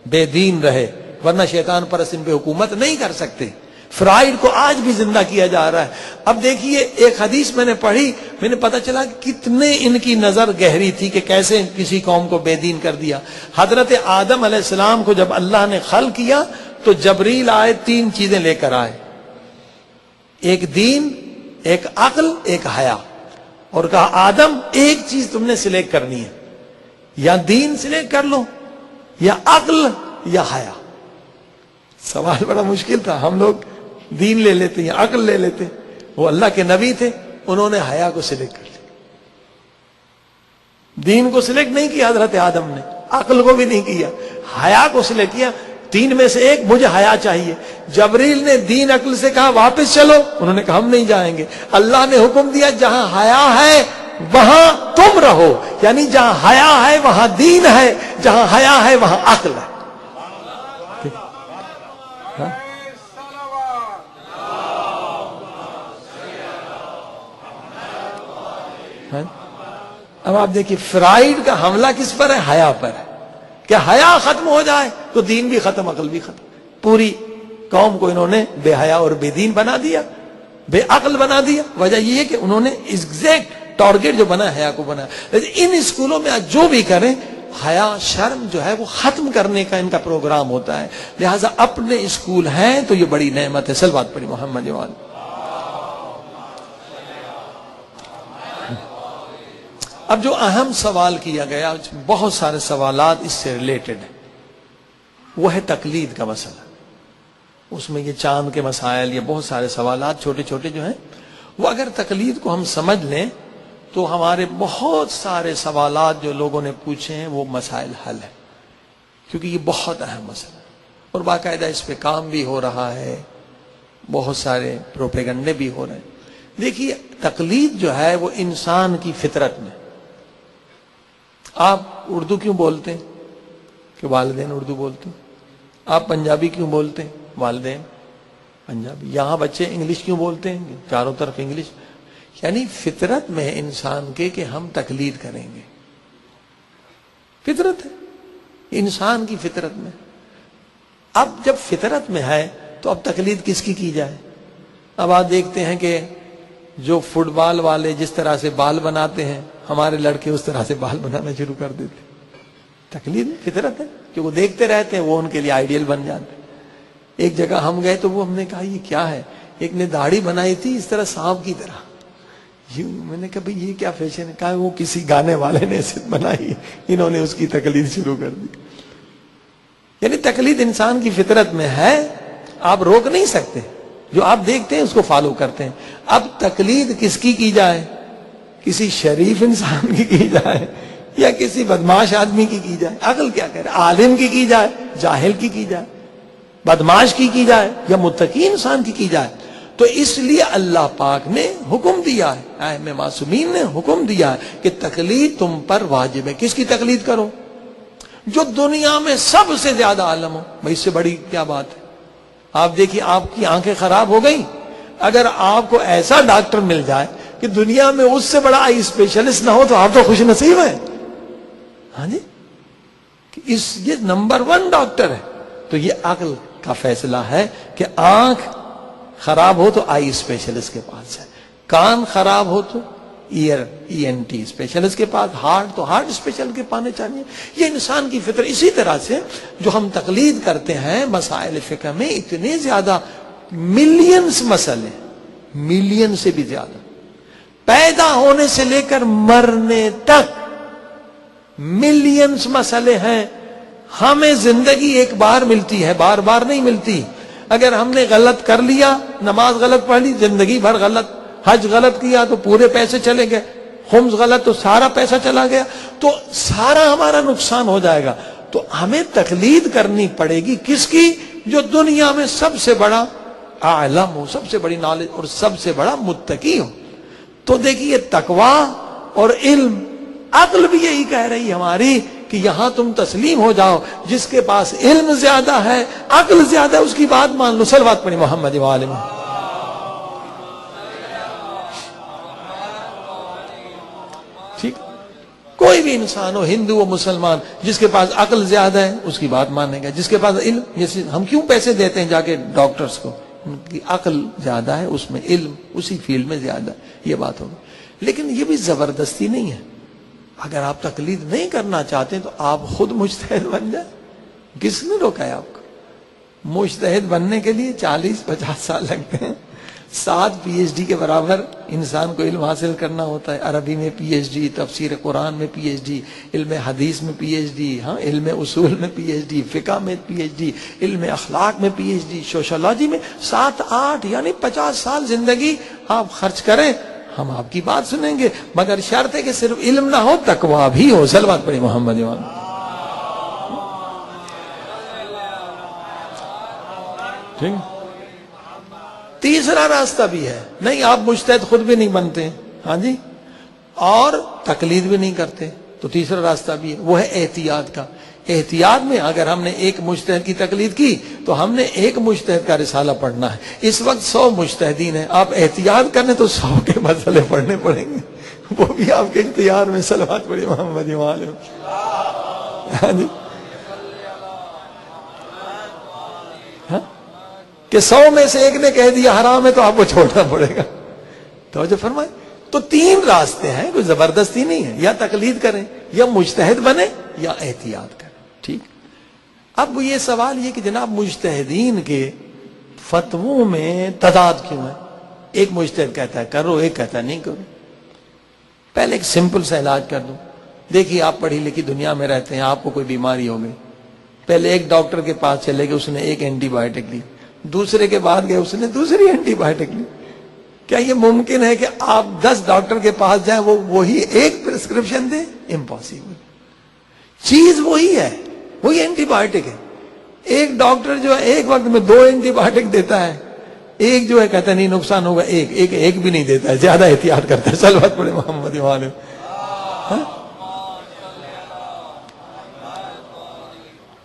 بے دین رہے، ورنہ شیطان پرست ان پہ حکومت نہیں کر سکتے۔ فرائڈ کو آج بھی زندہ کیا جا رہا ہے۔ اب دیکھیے ایک حدیث میں نے پڑھی، میں نے پتا چلا کہ کتنے ان کی نظر گہری تھی کہ کیسے کسی قوم کو بے دین کر دیا۔ حضرت آدم علیہ السلام کو جب اللہ نے خلق کیا تو جبریل آئے، 3 چیزیں لے کر آئے، ایک دین، ایک عقل، ایک حیا، اور کہا آدم ایک چیز تم نے سلیکٹ کرنی ہے، یا دین سلیکٹ کر لو، یا عقل، یا حیا۔ سوال بڑا مشکل تھا، ہم لوگ دین لے لیتے ہیں، عقل لے لیتے، وہ اللہ کے نبی تھے، انہوں نے حیا کو سلیکٹ کر لیا۔ دین کو سلیکٹ نہیں کیا حضرت آدم نے، عقل کو بھی نہیں کیا، حیا کو سلیکٹ کیا۔ 3 میں سے ایک، مجھے حیا چاہیے۔ جبریل نے دین عقل سے کہا واپس چلو، انہوں نے کہا ہم نہیں جائیں گے۔ اللہ نے حکم دیا جہاں حیا ہے وہاں تم رہو، یعنی جہاں حیا ہے وہاں دین ہے، جہاں حیا ہے وہاں عقل ہے۔ اب آپ دیکھیے فرائڈ کا حملہ کس پر ہے؟ حیا پر ہے۔ کہ حیا ختم ہو جائے تو دین بھی ختم، عقل بھی ختم۔ پوری قوم کو انہوں نے بے حیا اور بے دین بنا دیا، بے عقل بنا دیا۔ وجہ یہ ہے کہ انہوں نے ایگزیکٹ ٹارگیٹ جو بنا حیا کو بنا۔ ان اسکولوں میں آج جو بھی کریں، حیا شرم جو ہے وہ ختم کرنے کا ان کا پروگرام ہوتا ہے۔ لہٰذا اپنے اسکول ہیں تو یہ بڑی نعمت ہے۔ صلوات پڑھی محمد وآلہ۔ اب جو اہم سوال کیا گیا، بہت سارے سوالات اس سے ریلیٹڈ ہیں، وہ ہے تقلید کا مسئلہ۔ اس میں یہ چاند کے مسائل، یہ بہت سارے سوالات چھوٹے چھوٹے جو ہیں، وہ اگر تقلید کو ہم سمجھ لیں تو ہمارے بہت سارے سوالات جو لوگوں نے پوچھے ہیں وہ مسائل حل ہیں، کیونکہ یہ بہت اہم مسئلہ ہے، اور باقاعدہ اس پہ کام بھی ہو رہا ہے، بہت سارے پروپیگنڈے بھی ہو رہے ہیں۔ دیکھیے تقلید جو ہے وہ انسان کی فطرت میں، آپ اردو کیوں بولتے ہیں؟ کہ والدین اردو بولتے ہیں۔ آپ پنجابی کیوں بولتے ہیں؟ والدین پنجابی۔ یہاں بچے انگلش کیوں بولتے ہیں؟ چاروں طرف انگلش۔ یعنی فطرت میں ہے انسان کے کہ ہم تقلید کریں گے، فطرت ہے انسان کی، فطرت میں۔ اب جب فطرت میں ہے تو اب تقلید کس کی جائے؟ اب آپ دیکھتے ہیں کہ جو فٹ بال والے جس طرح سے بال بناتے ہیں، ہمارے لڑکے اس طرح سے بال بنانا شروع کر دیتے۔ تقلید فطرت ہے کہ وہ دیکھتے رہتے ہیں، وہ ان کے لیے آئیڈیل بن جاتے ہیں۔ ایک جگہ ہم گئے تو وہ ہم نے کہا یہ کیا ہے؟ ایک نے داڑھی بنائی تھی اس طرح سانپ کی طرح۔ میں نے کہا بھئی یہ کیا فیشن ہے؟ کہا وہ کسی گانے والے نے ایسے بنائی، انہوں نے اس کی تقلید شروع کر دی۔ یعنی تقلید انسان کی فطرت میں ہے، آپ روک نہیں سکتے، جو آپ دیکھتے ہیں اس کو فالو کرتے ہیں۔ اب تقلید کس کی جائے؟ کسی شریف انسان کی جائے یا کسی بدماش آدمی کی جائے؟ عقل کیا کہہ رہا ہے؟ عالم کی جائے، جاہل کی جائے، بدماش کی جائے، یا متقی انسان کی جائے؟ تو اس لیے اللہ پاک نے حکم دیا ہے، ائمہ معصومین نے حکم دیا ہے کہ تقلید تم پر واجب ہے۔ کس کی تقلید کرو؟ جو دنیا میں سب سے زیادہ عالم ہو۔ بھائی اس سے بڑی کیا بات ہے؟ آپ دیکھیے آپ کی آنکھیں خراب ہو گئی، اگر آپ کو ایسا ڈاکٹر مل جائے کہ دنیا میں اس سے بڑا آئی اسپیشلسٹ نہ ہو تو آپ تو خوش نصیب ہیں۔ ہاں جی، یہ نمبر 1 ڈاکٹر ہے۔ تو یہ عقل کا فیصلہ ہے کہ آنکھ خراب ہو تو آئی اسپیشلسٹ کے پاس ہے، کان خراب ہو تو ENT اسپیشلسٹ کے پاس، ہارٹ تو ہارٹ اسپیشل کے پانے چاہیے۔ یہ انسان کی فطرت۔ اسی طرح سے جو ہم تقلید کرتے ہیں مسائل فقہ میں، اتنے زیادہ ملینز مسئلے، ملین سے بھی زیادہ، پیدا ہونے سے لے کر مرنے تک ملینز مسئلے ہیں۔ ہمیں زندگی ایک بار ملتی ہے، بار بار نہیں ملتی. اگر ہم نے غلط کر لیا، نماز غلط پڑھ لی، زندگی بھر غلط. حج غلط کیا تو پورے پیسے چلے گئے، خمس غلط تو سارا پیسہ چلا گیا، تو سارا ہمارا نقصان ہو جائے گا. تو ہمیں تقلید کرنی پڑے گی کس کی؟ جو دنیا میں سب سے بڑا عالم ہو، سب سے بڑی نالج اور سب سے بڑا متقی ہو. تو دیکھیے تقویٰ اور علم، عقل بھی یہی کہہ رہی ہماری کہ یہاں تم تسلیم ہو جاؤ. جس کے پاس علم زیادہ ہے، عقل زیادہ ہے، اس کی بات مان لو. صلوات پڑھی محمد و آلہ محمد. ٹھیک، کوئی بھی انسان ہو، ہندو و مسلمان، جس کے پاس عقل زیادہ ہے اس کی بات ماننے گا. جس کے پاس علم، جیسے ہم کیوں پیسے دیتے ہیں جا کے ڈاکٹرز کو؟ ان کی عقل زیادہ ہے، اس میں علم اسی فیلڈ میں زیادہ ہے، یہ بات ہوگی. لیکن یہ بھی زبردستی نہیں ہے. اگر آپ تقلید نہیں کرنا چاہتے تو آپ خود مجتہد بن جائیں. کس نے روکا ہے آپ کو؟ مجتہد بننے کے لیے 40-50 سال لگتے ہیں. 7 PhD کے برابر انسان کو علم حاصل کرنا ہوتا ہے. عربی میں PhD، تفسیر قرآن میں PhD، علم حدیث میں PhD، علم اصول میں PhD، فقہ میں PhD، علم اخلاق میں PhD، سوشالوجی میں 7-8 یعنی 50 سال زندگی آپ خرچ کریں، ہم آپ کی بات سنیں گے. مگر شرط ہے کہ صرف علم نہ ہو، تقویٰ بھی ہو. صلوات پڑھی محمد و آلہ. ٹھیک. تیسرا راستہ بھی ہے، نہیں آپ مجتہد خود بھی نہیں بنتے، ہاں جی، اور تقلید بھی نہیں کرتے، تو تیسرا راستہ بھی ہے، وہ ہے احتیاط کا. احتیاط میں اگر ہم نے ایک مجتہد کی تقلید کی تو ہم نے ایک مجتہد کا رسالہ پڑھنا ہے. اس وقت 100 مجتہدین ہیں، آپ احتیاط کرنے تو 100 کے مسئلے پڑھنے پڑیں گے، وہ بھی آپ کے اختیار میں. صلوات پڑھی محمد و آلہ. ہاں جی، کہ 100 میں سے ایک نے کہہ دیا حرام ہے تو آپ کو چھوڑنا پڑے گا. توجہ فرمائے. تو 3 راستے ہیں، کوئی زبردستی نہیں ہے. یا تقلید کریں، یا مجتہد بنے، یا احتیاط کریں. ٹھیک. اب یہ سوال یہ کہ جناب مجتہدین کے فتووں میں تضاد کیوں ہے؟ ایک مجتہد کہتا ہے کرو، ایک کہتا ہے نہیں کرو. پہلے ایک سمپل سا علاج کر دوں. دیکھیے آپ پڑھی لکھی دنیا میں رہتے ہیں، آپ کو کوئی بیماری ہو گئی، پہلے ایک ڈاکٹر کے پاس چلے گئے، اس نے ایک اینٹی بایوٹک لی. دوسرے کے بعد گئے، اس نے دوسری اینٹی بایوٹک لی. کیا یہ ممکن ہے کہ آپ 10 ڈاکٹر کے پاس جائیں وہ وہی ایک پرسکرپشن دیں؟ امپاسبل. چیز وہی ہے، وہی اینٹی بایوٹک ہے. ایک ڈاکٹر جو ہے ایک وقت میں 2 اینٹی بایوٹک دیتا ہے، ایک جو ہے کہتا ہے نہیں نقصان ہوگا، ایک بھی نہیں دیتا ہے، زیادہ احتیاط کرتا ہے. صلوات پڑھے محمد و آلہ.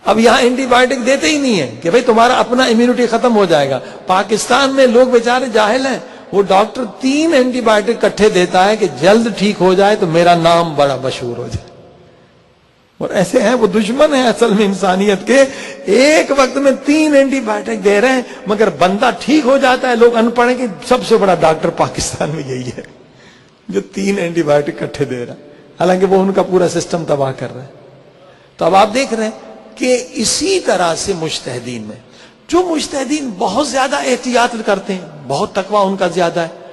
اب یہاں اینٹی بایوٹک دیتے ہی نہیں ہے کہ بھئی تمہارا اپنا امیونٹی ختم ہو جائے گا. پاکستان میں لوگ بیچارے جاہل ہیں، وہ ڈاکٹر 3 اینٹی بایوٹک کٹھے دیتا ہے کہ جلد ٹھیک ہو جائے تو میرا نام بڑا مشہور ہو جائے. اور ایسے ہیں، وہ دشمن ہیں اصل میں انسانیت کے. ایک وقت میں 3 اینٹی بایوٹک دے رہے ہیں مگر بندہ ٹھیک ہو جاتا ہے. لوگ ان پڑھ کہ سب سے بڑا ڈاکٹر پاکستان میں یہی ہے جو 3 اینٹی بایوٹک کٹھے دے رہا ہے، حالانکہ وہ ان کا پورا سسٹم تباہ کر رہا ہے. تو اب آپ دیکھ رہے ہیں کہ اسی طرح سے مجتہدین میں جو مجتہدین بہت زیادہ احتیاط کرتے ہیں، بہت تقویٰ ان کا زیادہ ہے،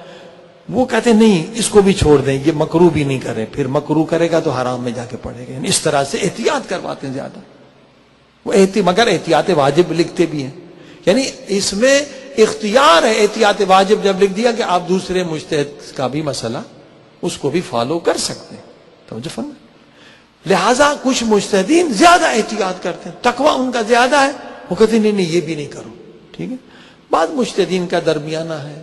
وہ کہتے ہیں نہیں اس کو بھی چھوڑ دیں، یہ مکروہ بھی نہیں کریں، پھر مکروہ کرے گا تو حرام میں جا کے پڑے گا. اس طرح سے احتیاط کرواتے ہیں زیادہ. وہ مگر احتیاط واجب لکھتے بھی ہیں، یعنی اس میں اختیار ہے. احتیاط واجب جب لکھ دیا کہ آپ دوسرے مجتہد کا بھی مسئلہ اس کو بھی فالو کر سکتے ہیں. توجہ فرمائیں. لہذا کچھ مجتہدین زیادہ احتیاط کرتے ہیں، تقویٰ ان کا زیادہ ہے، وہ کہتے ہیں نہیں یہ بھی نہیں کرو. ٹھیک ہے. بعض مجتہدین کا درمیانہ ہے،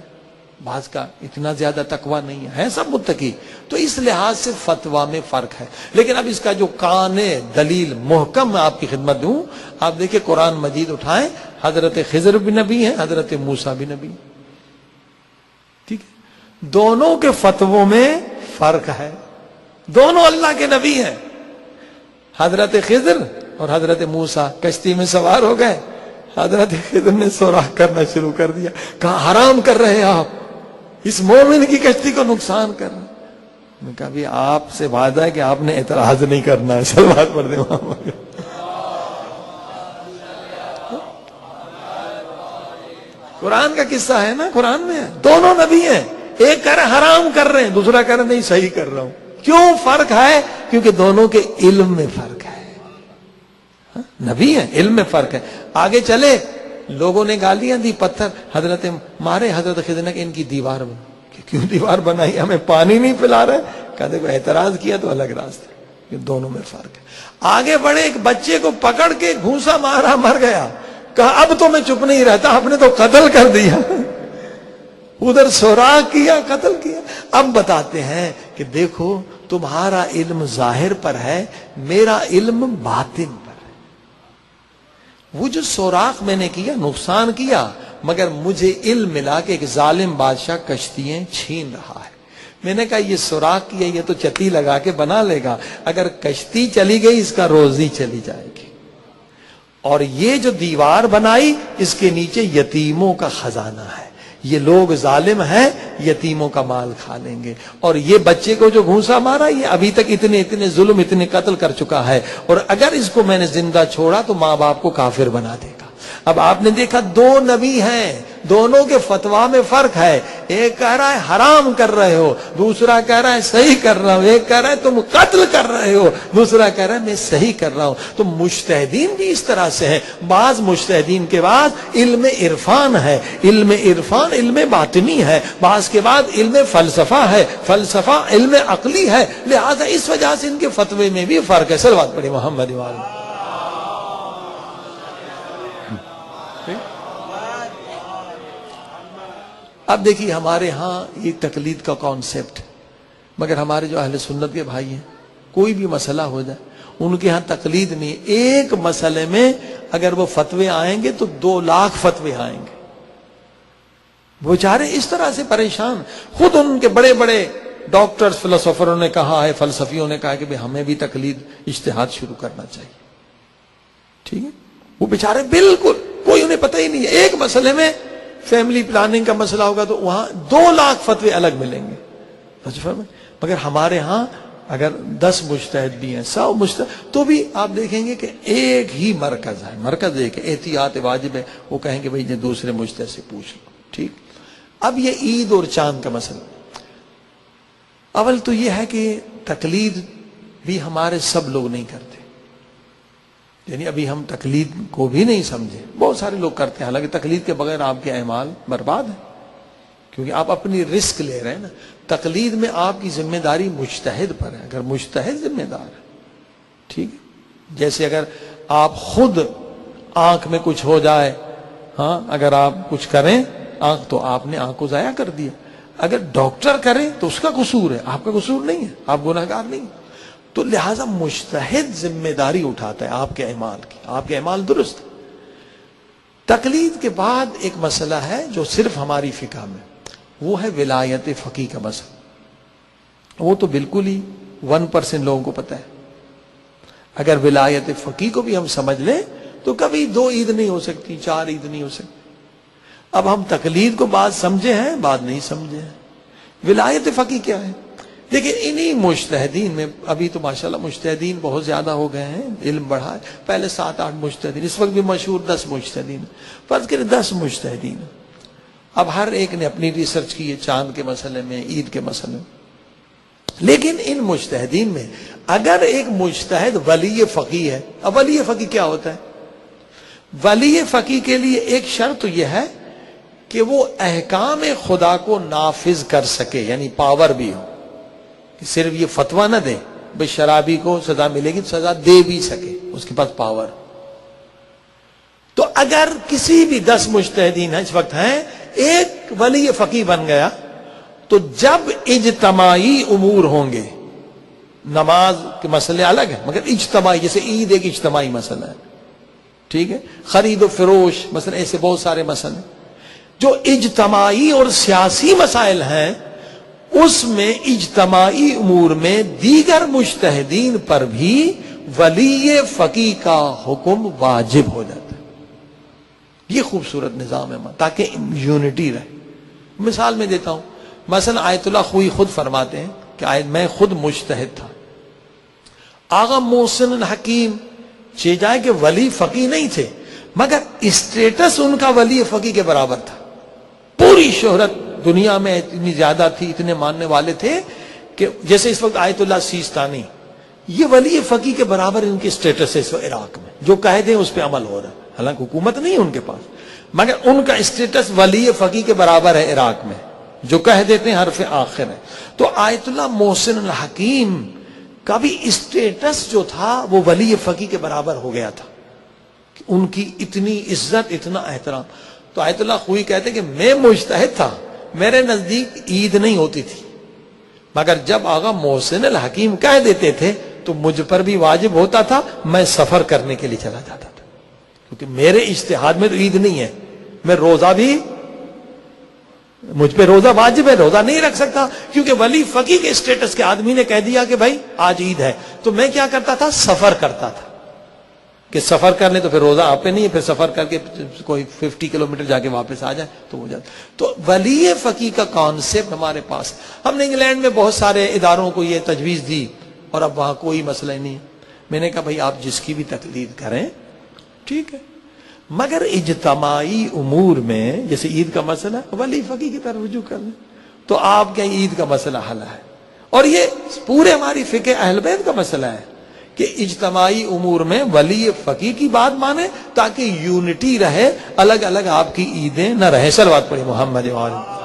بعض کا اتنا زیادہ تقویٰ نہیں ہے سب متقی. تو اس لحاظ سے فتویٰ میں فرق ہے. لیکن اب اس کا جو کان دلیل محکم میں آپ کی خدمت دوں، آپ دیکھیں قرآن مجید اٹھائیں، حضرت خضر بھی نبی ہیں، حضرت موسیٰ بھی نبی. ٹھیک ہے. دونوں کے فتووں میں فرق ہے، دونوں اللہ کے نبی ہیں. حضرت خضر اور حضرت موسیٰ کشتی میں سوار ہو گئے. حضرت خضر نے سوراخ کرنا شروع کر دیا، کہا حرام کر رہے ہیں آپ، اس مومن کی کشتی کو نقصان کر رہے ہیں. میں کہا بھی آپ سے وعدہ ہے کہ آپ نے اعتراض نہیں کرنا ہے. صلوات پڑھ دیں محمد. قرآن کا قصہ ہے نا، قرآن میں ہے. دونوں نبی ہیں، ایک کہہ رہے حرام کر رہے ہیں، دوسرا کہہ رہے نہیں صحیح کر رہا ہوں. کیوں فرق ہے؟ کیونکہ دونوں کے علم میں فرق ہے. نبی ہیں، علم میں فرق ہے. آگے چلے لوگوں نے گالیاں دی، پتھر حضرت مارے حضرت خضر نے کہ ان کی دیوار بنا. کہ کیوں دیوار بنائی؟ ہمیں پانی نہیں پلا رہے. کہتے کو اعتراض کیا تو الگ راستہ. یہ دونوں میں فرق ہے. آگے بڑھے، ایک بچے کو پکڑ کے گھونسا مارا، مر گیا. کہا اب تو میں چپ نہیں رہتا، آپ نے تو قتل کر دیا. ادھر سوراخ کیا، قتل کیا. اب بتاتے ہیں کہ دیکھو تمہارا علم ظاہر پر ہے، میرا علم باطن پر ہے. وہ جو سوراخ میں نے کیا نقصان کیا، مگر مجھے علم ملا کہ ایک ظالم بادشاہ کشتیاں چھین رہا ہے. میں نے کہا یہ سوراخ کیا، یہ تو چتی لگا کے بنا لے گا، اگر کشتی چلی گئی اس کا روزی چلی جائے گی. اور یہ جو دیوار بنائی اس کے نیچے یتیموں کا خزانہ ہے. یہ لوگ ظالم ہیں، یتیموں کا مال کھا لیں گے. اور یہ بچے کو جو گھونسا مارا، یہ ابھی تک اتنے ظلم، اتنے قتل کر چکا ہے، اور اگر اس کو میں نے زندہ چھوڑا تو ماں باپ کو کافر بنا دے گا. اب آپ نے دیکھا دو نبی ہیں، دونوں کے فتوا میں فرق ہے. ایک کہہ رہا ہے حرام کر رہے ہو، دوسرا کہہ رہا ہے صحیح کر رہا ہوں. ایک کہہ رہا ہے تم قتل کر رہے ہو، دوسرا کہہ رہا ہے میں صحیح کر رہا ہوں. تو مجتہدین بھی اس طرح سے ہیں. بعض مجتہدین کے بعد علم عرفان ہے، علم عرفان علم باطنی ہے. بعض کے بعد علم فلسفہ ہے، فلسفہ علم عقلی ہے. لہذا اس وجہ سے ان کے فتوے میں بھی فرق ہے. صلوات پڑھی محمد وعلیہ. اب دیکھیے ہمارے ہاں یہ تقلید کا کانسیپٹ، مگر ہمارے جو اہل سنت کے بھائی ہیں، کوئی بھی مسئلہ ہو جائے ان کے ہاں تقلید نہیں. ایک مسئلے میں اگر وہ فتوے آئیں گے تو 2 لاکھ فتوے آئیں گے. وہ بیچارے اس طرح سے پریشان. خود ان کے بڑے بڑے ڈاکٹرز، فلسفروں نے کہا ہے، فلسفیوں نے کہا کہ بھئی ہمیں بھی تقلید اجتہاد شروع کرنا چاہیے. ٹھیک ہے، وہ بیچارے بالکل کوئی انہیں پتہ ہی نہیں ہے. ایک مسئلے میں فیملی پلاننگ کا مسئلہ ہوگا تو وہاں 2 لاکھ فتوے الگ ملیں گے. مگر ہمارے ہاں اگر 10 مجتہد بھی ہیں، 100 مجتہد، تو بھی آپ دیکھیں گے کہ ایک ہی مرکز ہے. مرکز ایک ہے، احتیاط واجب ہے. وہ کہیں گے بھئی یہ دوسرے مجتہد سے پوچھ لو. ٹھیک. اب یہ عید اور چاند کا مسئلہ، اول تو یہ ہے کہ تقلید بھی ہمارے سب لوگ نہیں کرتے. یعنی ابھی ہم تقلید کو بھی نہیں سمجھے. بہت سارے لوگ کرتے ہیں، حالانکہ تقلید کے بغیر آپ کے اعمال برباد ہیں، کیونکہ آپ اپنی رسک لے رہے ہیں نا. تقلید میں آپ کی ذمہ داری مجتہد پر ہے، اگر مجتہد ذمہ دار ہے. ٹھیک ہے. جیسے اگر آپ خود آنکھ میں کچھ ہو جائے، ہاں اگر آپ کچھ کریں آنکھ، تو آپ نے آنکھ کو ضائع کر دیا. اگر ڈاکٹر کرے تو اس کا قصور ہے، آپ کا قصور نہیں ہے، آپ گناہگار نہیں. تو لہذا مجتہد ذمہ داری اٹھاتا ہے آپ کے اعمال کی، آپ کے اعمال درست. تقلید کے بعد ایک مسئلہ ہے جو صرف ہماری فقہ میں، وہ ہے ولایت فقیہ کا مسئلہ. وہ تو بالکل ہی 1% لوگوں کو پتہ ہے. اگر ولایت فقیہ کو بھی ہم سمجھ لیں تو کبھی 2 عید نہیں ہو سکتی، 4 عید نہیں ہو سکتی. اب ہم تقلید کو بعد سمجھے ہیں، بعد نہیں سمجھے ہیں. ولایت فقیہ کیا ہے؟ لیکن انہی مجتہدین میں، ابھی تو ماشاءاللہ مجتہدین بہت زیادہ ہو گئے ہیں، علم بڑھا ہے. پہلے 7-8 مجتہدین، اس وقت بھی مشہور 10 مجتہدین. فرض کریں 10 مجتہدین، اب ہر ایک نے اپنی ریسرچ کی ہے چاند کے مسئلے میں، عید کے مسئلے میں. لیکن ان مجتہدین میں اگر ایک مجتہد ولی فقیہ ہے، اب ولی فقیہ کیا ہوتا ہے؟ ولی فقیہ کے لیے ایک شرط یہ ہے کہ وہ احکام خدا کو نافذ کر سکے، یعنی پاور بھی ہو، کہ صرف یہ فتویٰ نہ دے بھئی شرابی کو سزا ملے گی، سزا دے بھی سکے، اس کے پاس پاور. تو اگر کسی بھی 10 مجتہدین ہیں اس وقت ہیں، ایک ولی فقیہ بن گیا، تو جب اجتماعی امور ہوں گے، نماز کے مسئلے الگ ہیں مگر اجتماعی، جیسے عید ایک اجتماعی مسئلہ ہے. ٹھیک ہے. خرید و فروش مثلا، ایسے بہت سارے مسئلے جو اجتماعی اور سیاسی مسائل ہیں، اس میں اجتماعی امور میں دیگر مجتہدین پر بھی ولی فقیہ کا حکم واجب ہو جاتا ہے. یہ خوبصورت نظام ہے تاکہ یونٹی رہے. مثال میں دیتا ہوں، مثلا آیت اللہ خوئی خود فرماتے ہیں کہ میں خود مجتہد تھا. آغا محسن الحکیم چہ جائے کہ ولی فقیہ نہیں تھے، مگر اسٹیٹس ان کا ولی فقیہ کے برابر تھا. پوری شہرت دنیا میں اتنی زیادہ تھی، اتنے ماننے والے تھے کہ جیسے اس وقت آیت اللہ سیستانی، یہ ولی فقیہ کے برابر ان کی اسٹیٹس ہے اس وقت عراق میں. جو کہہ دیں اس پہ عمل ہو رہا ہے، حالانکہ حکومت نہیں ہے ان کے پاس، مگر ان کا اسٹیٹس ولی فقیہ کے برابر ہے عراق میں، جو کہہ دیتے ہیں حرف آخر ہے۔ تو آیت اللہ محسن الحکیم کا بھی اسٹیٹس جو تھا وہ ولی فقیہ کے برابر ہو گیا تھا، ان کی اتنی عزت، اتنا احترام۔ تو آیت اللہ خوئی کہتے ہیں کہ میں مجتہد تھا، میرے نزدیک عید نہیں ہوتی تھی، مگر جب آغا محسن الحکیم کہہ دیتے تھے تو مجھ پر بھی واجب ہوتا تھا، میں سفر کرنے کے لیے چلا جاتا تھا، کیونکہ میرے اجتہاد میں تو عید نہیں ہے، میں روزہ بھی، مجھ پہ روزہ واجب ہے، روزہ نہیں رکھ سکتا، کیونکہ ولی فقیہ کے اسٹیٹس کے آدمی نے کہہ دیا کہ بھائی آج عید ہے، تو میں کیا کرتا تھا؟ سفر کرتا تھا، کہ سفر کر لیں تو پھر روزہ آپ پہ نہیں ہے، پھر سفر کر کے کوئی 50 کلومیٹر جا کے واپس آ جائے تو ہو جاتا۔ تو ولی فقیہ کا کانسیپٹ ہمارے پاس، ہم نے انگلینڈ میں بہت سارے اداروں کو یہ تجویز دی اور اب وہاں کوئی مسئلہ نہیں۔ میں نے کہا بھائی آپ جس کی بھی تقلید کریں ٹھیک ہے، مگر اجتماعی امور میں جیسے عید کا مسئلہ ولی فقیہ کی طرف رجوع کر لیں، تو آپ کا عید کا مسئلہ حل ہے، اور یہ پورے ہماری فقہ اہل بیت کا مسئلہ ہے کہ اجتماعی امور میں ولی فقیہ کی بات مانے تاکہ یونٹی رہے، الگ الگ آپ کی عیدیں نہ رہے۔ صلوات پڑھی محمد وآلہ۔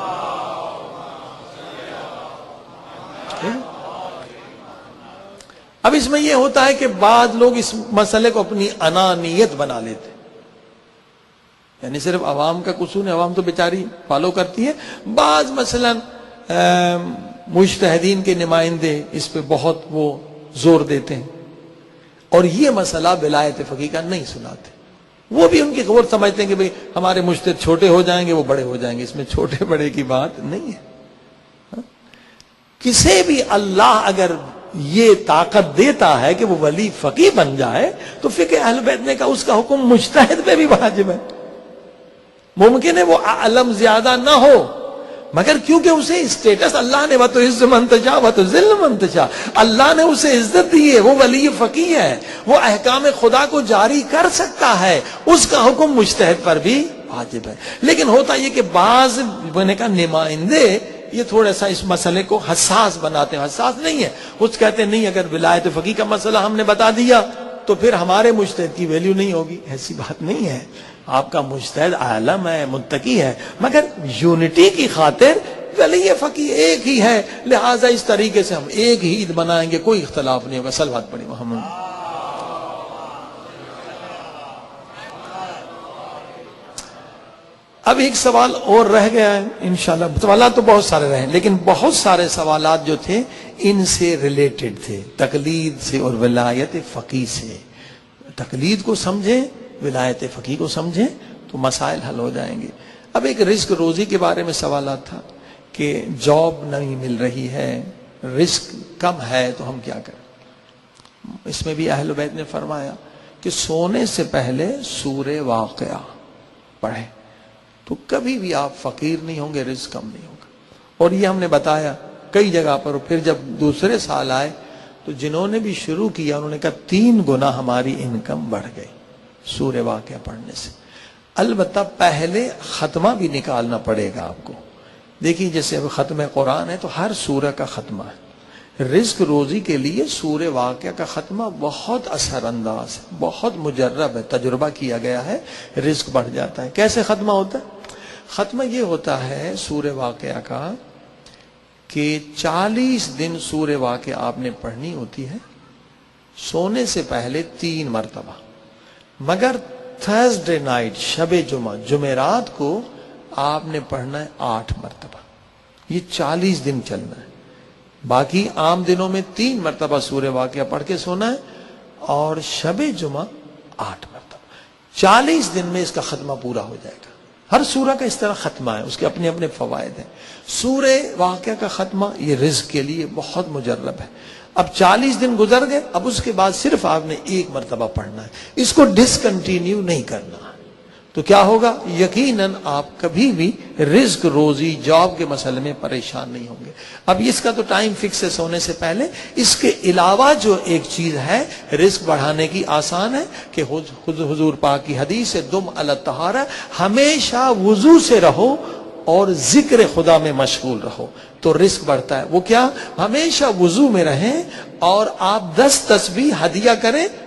اب اس میں یہ ہوتا ہے کہ بعض لوگ اس مسئلے کو اپنی انانیت بنا لیتے، یعنی صرف عوام کا قصور ہے، عوام تو بیچاری فالو کرتی ہے، بعض مثلا مجتہدین کے نمائندے اس پہ بہت وہ زور دیتے ہیں اور یہ مسئلہ ولایت فقیہ کا نہیں سناتے، وہ بھی ان کی خبر سمجھتے ہیں کہ بھئی ہمارے مجتہد چھوٹے ہو جائیں گے وہ بڑے ہو جائیں گے، اس میں چھوٹے بڑے کی بات نہیں ہے۔ کسی بھی اللہ اگر یہ طاقت دیتا ہے کہ وہ ولی فقیہ بن جائے تو فقہ اہل بیت نے کہا اس کا حکم مجتہد پہ بھی واجب ہے۔ ممکن ہے وہ علم زیادہ نہ ہو، مگر کیونکہ اسے اسٹیٹس اللہ نے وَتُعِزُّ مَن تَشَاءُ وَتُذِلُّ مَن تَشَاءُ، اللہ نے اسے عزت دی ہے، وہ ولی فقیہ ہے، وہ احکام خدا کو جاری کر سکتا ہے، اس کا حکم مجتہد پر بھی واجب ہے۔ لیکن ہوتا یہ کہ بعض میں نے کہا نمائندے یہ تھوڑا سا اس مسئلے کو حساس بناتے ہیں، حساس نہیں ہے، کچھ کہتے ہیں نہیں اگر ولایت فقیہ کا مسئلہ ہم نے بتا دیا تو پھر ہمارے مجتہد کی ویلیو نہیں ہوگی، ایسی بات نہیں ہے، آپ کا مجتہد عالم ہے، متقی ہے، مگر یونٹی کی خاطر ولی فقیہ ایک ہی ہے، لہٰذا اس طریقے سے ہم ایک ہی عید منائیں گے، کوئی اختلاف نہیں ہوگا۔ صلوات پڑھی محمد۔ اب ایک سوال اور رہ گیا ہے، انشاءاللہ سوالات تو بہت سارے رہے لیکن بہت سارے سوالات جو تھے ان سے ریلیٹڈ تھے، تقلید سے اور ولایت فقیہ سے۔ تقلید کو سمجھیں، ولایت فقیہ کو سمجھیں تو مسائل حل ہو جائیں گے۔ اب ایک رزق روزی کے بارے میں سوالات تھا کہ جاب نہیں مل رہی ہے، رزق کم ہے تو ہم کیا کریں؟ اس میں بھی اہل بیت نے فرمایا کہ سونے سے پہلے سورہ واقعہ پڑھیں تو کبھی بھی آپ فقیر نہیں ہوں گے، رزق کم نہیں ہوگا۔ اور یہ ہم نے بتایا کئی جگہ پر، پھر جب دوسرے سال آئے تو جنہوں نے بھی شروع کیا انہوں نے کہا 3 گنا ہماری انکم بڑھ گئی سورہ واقعہ پڑھنے سے۔ البتہ پہلے ختمہ بھی نکالنا پڑے گا آپ کو۔ دیکھیے جیسے ختم قرآن ہے تو ہر سورہ کا ختمہ ہے، رزق روزی کے لیے سورہ واقعہ کا ختمہ بہت اثر انداز ہے، بہت مجرب ہے، تجربہ کیا گیا ہے، رزق بڑھ جاتا ہے۔ کیسے ختمہ ہوتا ہے؟ ختمہ یہ ہوتا ہے سورہ واقعہ کا کہ 40 دن سورہ واقعہ آپ نے پڑھنی ہوتی ہے سونے سے پہلے 3 مرتبہ، مگر تھرسڈے نائٹ شب جمعہ جمعرات کو آپ نے پڑھنا ہے 8 مرتبہ۔ یہ 40 دن چلنا ہے، باقی عام دنوں میں 3 مرتبہ سورہ واقعہ پڑھ کے سونا ہے اور شب جمعہ 8 مرتبہ۔ 40 دن میں اس کا ختمہ پورا ہو جائے گا۔ ہر سورہ کا اس طرح ختمہ ہے، اس کے اپنے اپنے فوائد ہیں۔ سورہ واقعہ کا ختمہ یہ رزق کے لیے بہت مجرب ہے۔ اب 40 دن گزر گئے، اب اس کے بعد صرف آپ نے 1 مرتبہ پڑھنا ہے، اس کو ڈسکنٹینیو نہیں کرنا۔ تو کیا ہوگا؟ یقیناً آپ کبھی بھی رزق روزی جاب کے مسئلے میں پریشان نہیں ہوں گے۔ اب اس کا تو ٹائم فکس ہے سونے سے پہلے۔ اس کے علاوہ جو ایک چیز ہے رزق بڑھانے کی آسان ہے کہ حضور پاک کی حدیث ہے دم علی الطہارہ، ہمیشہ وضو سے رہو اور ذکر خدا میں مشغول رہو تو رزق بڑھتا ہے۔ وہ کیا؟ ہمیشہ وضو میں رہیں اور آپ 10 تسبیح ہدیہ کریں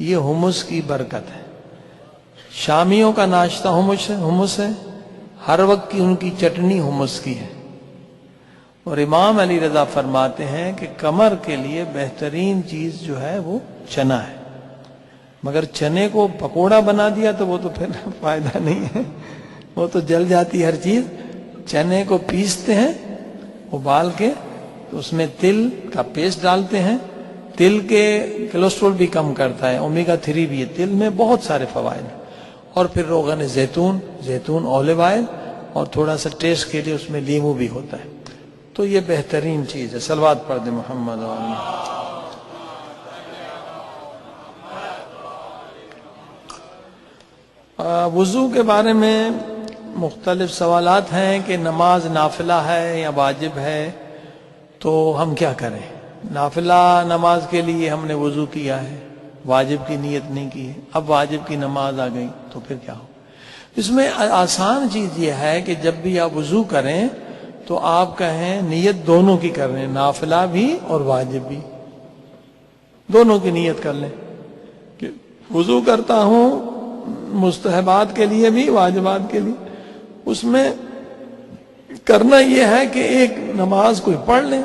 یہ حمص کی برکت ہے. شامیوں کا ناشتہ حمص ہے، ہر وقت کی ان کی چٹنی حمص کی ہے. اور امام علی رضا فرماتے ہیں کہ کمر کے لیے بہترین چیز جو ہے وہ چنا ہے، مگر چنے کو پکوڑا بنا دیا تو وہ تو پھر فائدہ نہیں ہے، وہ تو جل جاتی ہر چیز. چنے کو پیستے ہیں ابال کے، تو اس میں تل کا پیسٹ ڈالتے ہیں. تل کے کولیسٹرول بھی کم کرتا ہے، اومیگا 3 بھی ہے تل میں، بہت سارے فوائد ہیں. اور پھر روغن زیتون اولیو آئل، اور تھوڑا سا ٹیسٹ کے لیے اس میں لیمو بھی ہوتا ہے. تو یہ بہترین چیز ہے. صلوات پڑھ دیں محمد وضو کے بارے میں مختلف سوالات ہیں کہ نماز نافلہ ہے یا واجب ہے، تو ہم کیا کریں؟ نافلہ نماز کے لیے ہم نے وضو کیا ہے، واجب کی نیت نہیں کی ہے، اب واجب کی نماز آ گئی تو پھر کیا ہو؟ اس میں آسان چیز یہ ہے کہ جب بھی آپ وضو کریں تو آپ کہیں نیت دونوں کی کر رہے ہیں، نافلہ بھی اور واجب بھی، دونوں کی نیت کر لیں کہ وضو کرتا ہوں مستحبات کے لیے بھی واجبات کے لیے. اس میں کرنا یہ ہے کہ ایک نماز کوئی پڑھ لیں،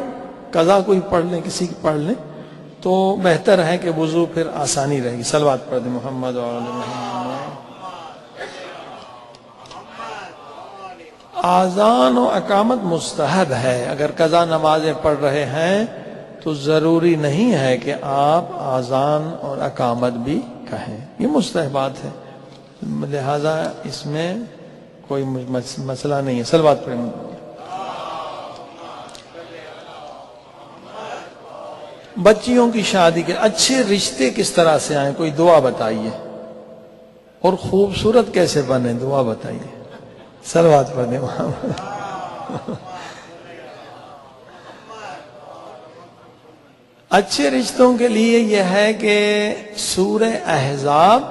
قضا کوئی پڑھ لیں، کسی کی پڑھ لیں، تو بہتر ہے کہ وضو پھر آسانی رہے گی. صلوات پڑھ دیں محمد و آل محمد. آذان و اقامت مستحب ہے. اگر قضا نمازیں پڑھ رہے ہیں تو ضروری نہیں ہے کہ آپ آذان اور اقامت بھی کہیں، یہ مستحبات ہے، لہذا اس میں کوئی مسئلہ نہیں ہے. صلوات پڑھیں. بچیوں کی شادی کے اچھے رشتے کس طرح سے آئیں، کوئی دعا بتائیے، اور خوبصورت کیسے بنے، دعا بتائیے. صلوات پڑھ دیں. اچھے رشتوں کے لیے یہ ہے کہ سورہ احزاب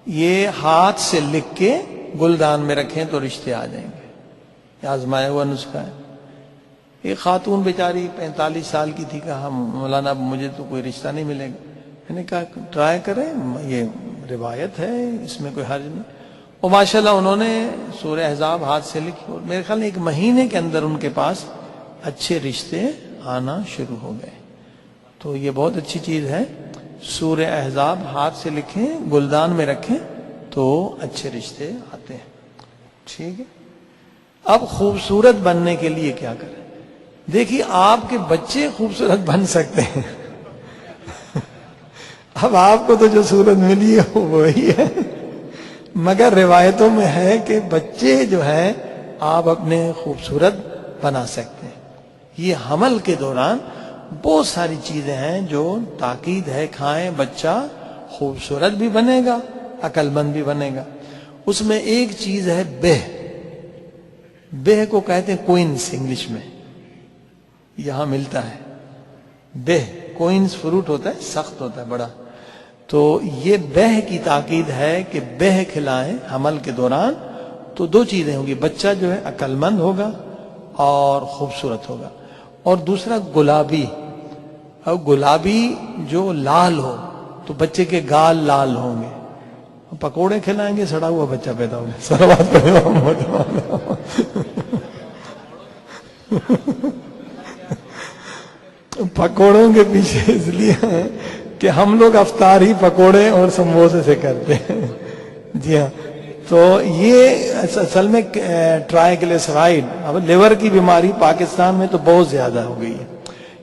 یہ ہاتھ سے لکھ کے گلدان میں رکھیں تو رشتے آ جائیں گے. یہ آزمایا ہوا نسخہ ہے. ایک خاتون بیچاری 45 سال کی تھی، کہا مولانا مجھے تو کوئی رشتہ نہیں ملے گا. میں نے کہا ٹرائی کریں، یہ روایت ہے، اس میں کوئی حرج نہیں. اور ماشاءاللہ انہوں نے سورہ احزاب ہاتھ سے لکھی، اور میرے خیال میں 1 مہینے کے اندر ان کے پاس اچھے رشتے آنا شروع ہو گئے. تو یہ بہت اچھی چیز ہے. سورہ احزاب ہاتھ سے لکھیں، گلدان میں رکھیں تو اچھے رشتے آتے ہیں. ٹھیک ہے. اب خوبصورت بننے کے لیے کیا کریں؟ دیکھیے آپ کے بچے خوبصورت بن سکتے ہیں. اب آپ کو تو جو صورت ملی ہے وہی ہے، مگر روایتوں میں ہے کہ بچے جو ہیں آپ اپنے خوبصورت بنا سکتے ہیں. یہ حمل کے دوران بہت ساری چیزیں ہیں جو تاکید ہے، کھائیں بچہ خوبصورت بھی بنے گا، عقل مند بھی بنے گا. اس میں ایک چیز ہے بہ کو کہتے ہیں کوئنس، انگلش میں یہاں ملتا ہے. بہ کوئنس فروٹ ہوتا ہے، سخت ہوتا ہے بڑا. تو یہ بہ کی تاکید ہے کہ بہ کھلائیں حمل کے دوران تو 2 چیزیں ہوں گی، بچہ جو ہے عقل مند ہوگا اور خوبصورت ہوگا. اور دوسرا گلابی، اب گلابی جو لال ہو تو بچے کے گال لال ہوں گے. پکوڑے کھلائیں گے سڑا ہوا بچہ پیدا ہوگا. صلوات پکوڑوں کے پیچھے اس لیے ہیں کہ ہم لوگ افطار ہی پکوڑے اور سموسے سے کرتے ہیں. جی ہاں. تو یہ اصل میں ٹرائیگلیسرائیڈ، اب لیور کی بیماری پاکستان میں تو بہت زیادہ ہو گئی ہے،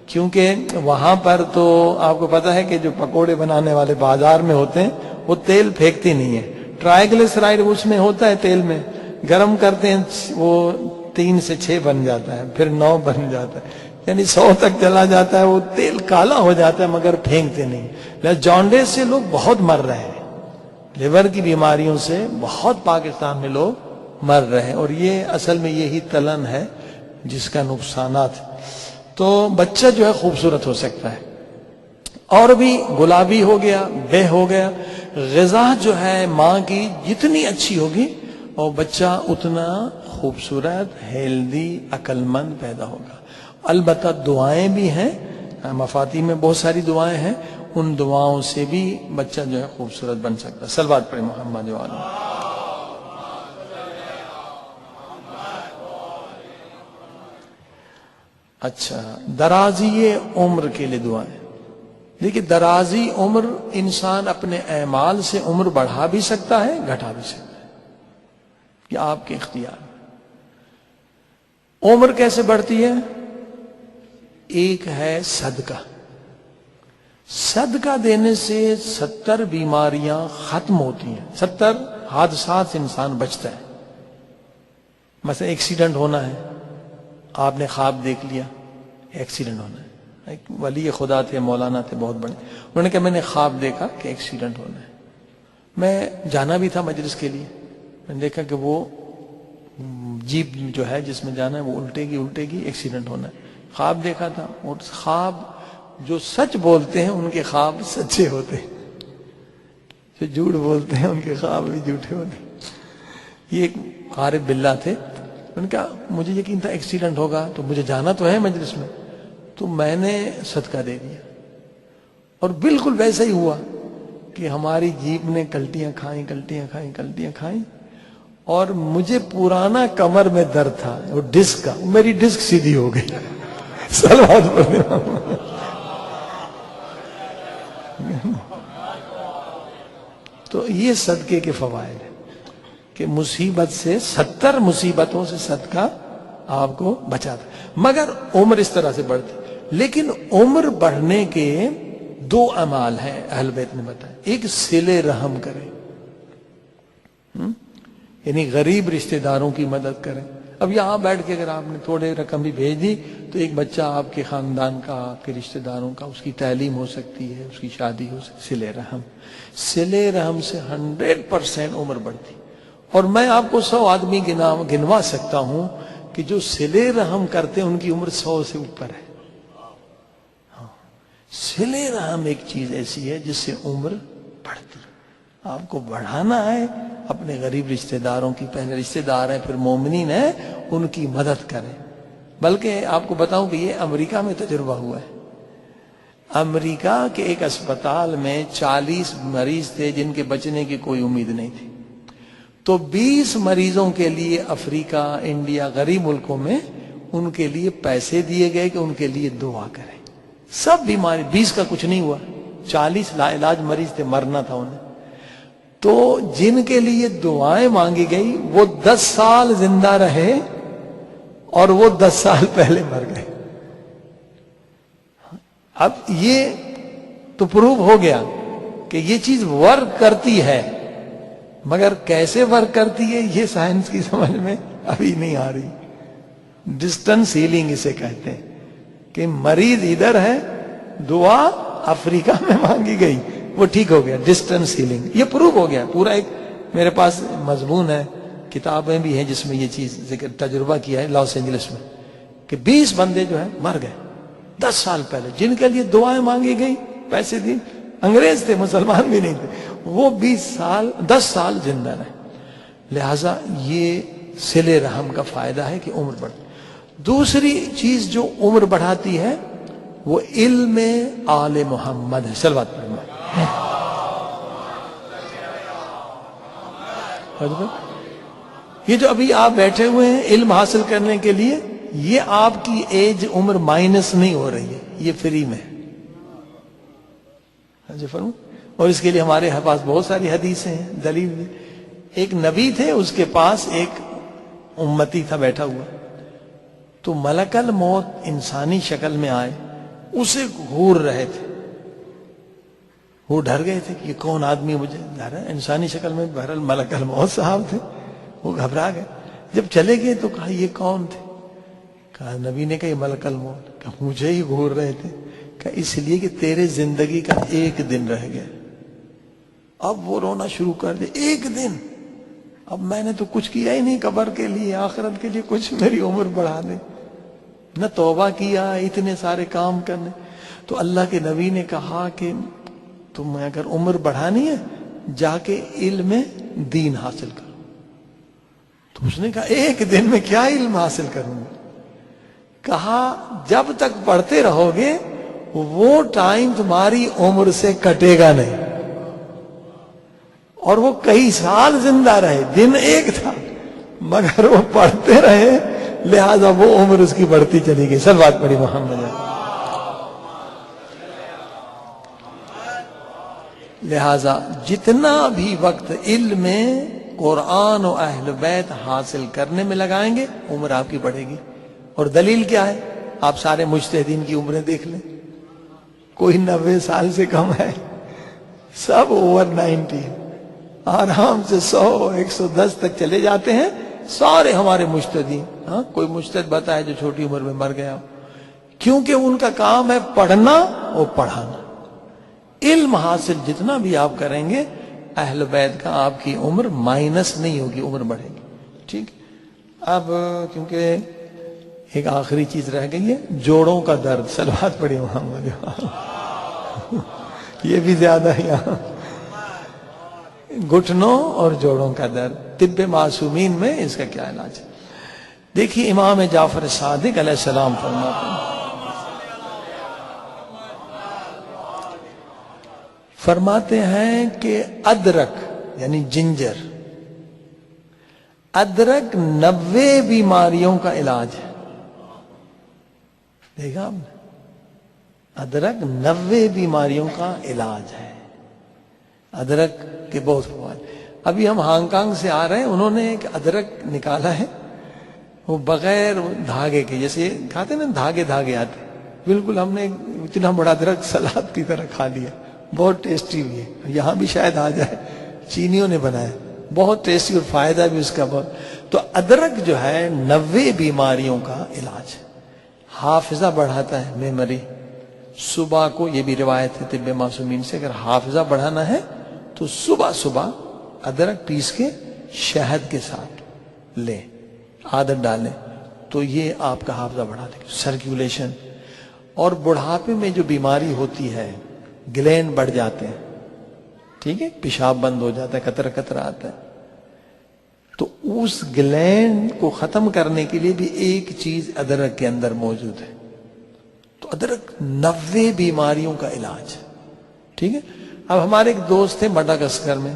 کیونکہ وہاں پر تو آپ کو پتا ہے کہ جو پکوڑے بنانے والے بازار میں ہوتے ہیں وہ تیل پھینکتے نہیں ہیں. ٹرائیگلیسرائیڈ اس میں ہوتا ہے، تیل میں گرم کرتے ہیں وہ 3 سے 6 بن جاتا ہے، پھر 9 بن جاتا ہے، یعنی 100 تک چلا جاتا ہے. وہ تیل کالا ہو جاتا ہے مگر پھینکتے نہیں. جانڈس سے لوگ بہت مر رہے ہیں، لیور کی بیماریوں سے بہت پاکستان میں لوگ مر رہے ہیں، اور یہ اصل میں یہی تلن ہے جس کا نقصانات. تو بچہ جو ہے خوبصورت ہو سکتا ہے. اور بھی گلابی ہو گیا، بہ ہو گیا. غذا جو ہے ماں کی جتنی اچھی ہوگی اور بچہ اتنا خوبصورت، ہیلدی، عقل مند پیدا ہوگا. البتہ دعائیں بھی ہیں، مفاتیح میں بہت ساری دعائیں ہیں، ان دعاؤں سے بھی بچہ جو ہے خوبصورت بن سکتا ہے. صلوات پڑھیں محمد والے. اچھا، درازی عمر کے لیے دعائیں. دیکھیے درازی عمر انسان اپنے اعمال سے عمر بڑھا بھی سکتا ہے گھٹا بھی سکتا ہے، یہ آپ کے اختیار. عمر کیسے بڑھتی ہے؟ ایک ہے صدقہ. صدقہ دینے سے 70 بیماریاں ختم ہوتی ہیں، 70 حادثات سے انسان بچتا ہے. مثلا ایکسیڈنٹ ہونا ہے، آپ نے خواب دیکھ لیا ایکسیڈنٹ ہونا ہے. ایک ولی خدا تھے، مولانا تھے بہت بڑے، انہوں نے کہا میں نے خواب دیکھا کہ ایکسیڈنٹ ہونا ہے. میں جانا بھی تھا مجلس کے لیے، میں نے دیکھا کہ وہ جیپ جو ہے جس میں جانا ہے وہ الٹے گی ایکسیڈنٹ ہونا ہے. خواب دیکھا تھا، اور خواب جو سچ بولتے ہیں ان کے خواب سچے ہوتے ہیں، جو جھوٹ بولتے ہیں ان کے خواب بھی جھوٹے ہوتے ہیں. یہ ایک عارف باللہ تھے، ان کا مجھے یقین تھا ایکسیڈنٹ ہوگا تو مجھے جانا تو ہے مجلس میں، تو میں نے صدقہ دے دیا. اور بالکل ویسا ہی ہوا کہ ہماری جیپ نے کلٹیاں کھائیں، اور مجھے پرانا کمر میں درد تھا، وہ ڈسک کا، میری ڈسک سیدھی ہو گئی. صلوات پڑھنا. تو یہ صدقے کے فوائد ہیں کہ مصیبت سے 70 مصیبتوں سے صدقہ آپ کو بچاتا ہے. مگر عمر اس طرح سے بڑھتی. لیکن عمر بڑھنے کے 2 اعمال ہیں اہل بیت نے بتایا. ایک صلہ رحم کریں، یعنی غریب رشتہ داروں کی مدد کریں. اب یہاں بیٹھ کے اگر آپ نے تھوڑے رقم بھی بھیج دی تو ایک بچہ آپ کے خاندان کا، آپ کے رشتہ داروں کا، اس کی تعلیم ہو سکتی ہے، اس کی شادی ہو سکتی. صلہ رحم سے 100% عمر بڑھتی. اور میں آپ کو 100 آدمی گنوا سکتا ہوں کہ جو صلہ رحم کرتے ہیں ان کی عمر 100 سے اوپر ہے. صلہ رحم ایک چیز ایسی ہے جس سے عمر بڑھتی. آپ کو بڑھانا ہے اپنے غریب رشتہ داروں کی، پہلے رشتہ دار ہیں پھر مومنین ہیں، ان کی مدد کریں. بلکہ آپ کو بتاؤں کہ یہ امریکہ میں تجربہ ہوا ہے. امریکہ کے ایک اسپتال میں 40 مریض تھے جن کے بچنے کی کوئی امید نہیں تھی. تو 20 مریضوں کے لیے افریقہ، انڈیا، غریب ملکوں میں ان کے لیے پیسے دیے گئے کہ ان کے لیے دعا کریں. سب بیماری، 20 کا کچھ نہیں ہوا، 40 لاعلاج مریض تھے، مرنا تھا انہیں. تو جن کے لیے دعائیں مانگی گئی وہ 10 سال زندہ رہے اور وہ 10 سال پہلے مر گئے. اب یہ تو پروف ہو گیا کہ یہ چیز ورک کرتی ہے، مگر کیسے ورک کرتی ہے یہ سائنس کی سمجھ میں ابھی نہیں آ رہی. ڈسٹنس ہیلنگ اسے کہتے ہیں کہ مریض ادھر ہے، دعا افریقہ میں مانگی گئی، وہ ٹھیک ہو گیا. ڈسٹنس ہیلنگ یہ پروف ہو گیا. پورا ایک میرے پاس مضمون ہے، کتابیں بھی ہیں جس میں یہ چیز ذکر تجربہ کیا ہے لاس اینجلس میں، کہ 20 بندے جو ہیں مر گئے 10 سال پہلے، جن کے لیے دعائیں مانگی گئی، پیسے دی. انگریز تھے، مسلمان بھی نہیں تھے، وہ 10 سال زندہ رہے. لہذا یہ صلہ رحم کا فائدہ ہے کہ عمر بڑھتی. دوسری چیز جو عمر بڑھاتی ہے وہ علم آل محمد ہے. صلوات پڑھنا. یہ جو ابھی آپ بیٹھے ہوئے ہیں علم حاصل کرنے کے لیے، یہ آپ کی ایج عمر مائنس نہیں ہو رہی ہے، یہ فری میں. اور اس کے لیے ہمارے پاس بہت ساری حدیثیں ہیں، دلیل بھی. ایک نبی تھے، اس کے پاس ایک امتی تھا بیٹھا ہوا، تو ملک الموت انسانی شکل میں آئے، اسے گھور رہے تھے. وہ ڈر گئے تھے کہ یہ کون آدمی مجھے ڈر رہا ہے، انسانی شکل میں. بہرحال ملک الموت صاحب تھے، وہ گھبرا گئے. جب چلے گئے تو کہا یہ کون تھے؟ کہا نبی نے کہا یہ ملک الموت. کہا مجھے ہی گھور رہے تھے. کہا اس لیے کہ تیرے زندگی کا 1 دن رہ گیا. اب وہ رونا شروع کر دے. 1 دن، اب میں نے تو کچھ کیا ہی نہیں قبر کے لیے، آخرت کے لیے کچھ، میری عمر بڑھا دے. نہ توبہ کیا، اتنے سارے کام کرنے. تو اللہ کے نبی نے کہا کہ تم اگر عمر بڑھانی ہے جا کے علم دین حاصل کرو. تو اس نے کہا 1 دن میں کیا علم حاصل کروں گا؟ کہا جب تک پڑھتے رہو گے وہ ٹائم تمہاری عمر سے کٹے گا نہیں، اور وہ کئی سال زندہ رہے، دن ایک تھا مگر وہ پڑھتے رہے، لہذا وہ عمر اس کی بڑھتی چلی گئی۔ صلوات پڑھی محمد۔ لہذا جتنا بھی وقت علم میں قرآن و اہل بیت حاصل کرنے میں لگائیں گے، عمر آپ کی بڑھے گی۔ اور دلیل کیا ہے؟ آپ سارے مجتہدین کی عمریں دیکھ لیں، کوئی 90 سال سے کم ہے، سب اوور 90، آرام سے 100 110 تک چلے جاتے ہیں سارے ہمارے مجتہدین۔ ہاں، کوئی مجتہد بتائے جو چھوٹی عمر میں مر گیا، کیونکہ ان کا کام ہے پڑھنا اور پڑھانا۔ علم حاصل جتنا بھی آپ کریں گے اہل بیت کا، آپ کی عمر مائنس نہیں ہوگی، عمر بڑھے گی۔ ٹھیک، اب کیونکہ ایک آخری چیز رہ گئی ہے، جوڑوں کا درد۔ صلوات پڑھی محمد۔ یہ بھی زیادہ ہے یہاں، گھٹنوں اور جوڑوں کا درد، طب معصومین میں اس کا کیا علاج ہے؟ دیکھیے امام جعفر صادق علیہ السلام فرماتے ہیں کہ ادرک یعنی جنجر، ادرک 90 بیماریوں کا علاج ہے۔ دیکھا آپ نے، ادرک 90 بیماریوں کا علاج ہے۔ ادرک کے بہت فوائد۔ ابھی ہم ہانگ کانگ سے آ رہے ہیں، انہوں نے ایک ادرک نکالا ہے، وہ بغیر دھاگے کے، جیسے کھاتے ہیں نا دھاگے دھاگے آتے، بالکل ہم نے اتنا بڑا ادرک سلاد کی طرح کھا لیا، بہت ٹیسٹی بھی ہے، یہاں بھی شاید آ جائے، چینیوں نے بنایا، بہت ٹیسٹی اور فائدہ بھی اس کا بہت۔ تو ادرک جو ہے 90 بیماریوں کا علاج ہے، حافظہ بڑھاتا ہے، میموری۔ صبح کو، یہ بھی روایت ہے طب معصومین سے، اگر حافظہ بڑھانا ہے تو صبح صبح ادرک پیس کے شہد کے ساتھ لیں، عادت ڈالیں، تو یہ آپ کا حافظہ بڑھا دے گا، سرکیولیشن۔ اور بڑھاپے میں جو بیماری ہوتی ہے، گلینڈ بڑھ جاتے ہیں، ٹھیک ہے، پیشاب بند ہو جاتا ہے، قطرہ قطرہ آتا ہے، تو اس گلینڈ کو ختم کرنے کے لیے بھی ایک چیز ادرک کے اندر موجود ہے۔ تو ادرک 90 بیماریوں کا علاج ہے، ٹھیک ہے۔ اب ہمارے ایک دوست تھے مڈغاسکر میں،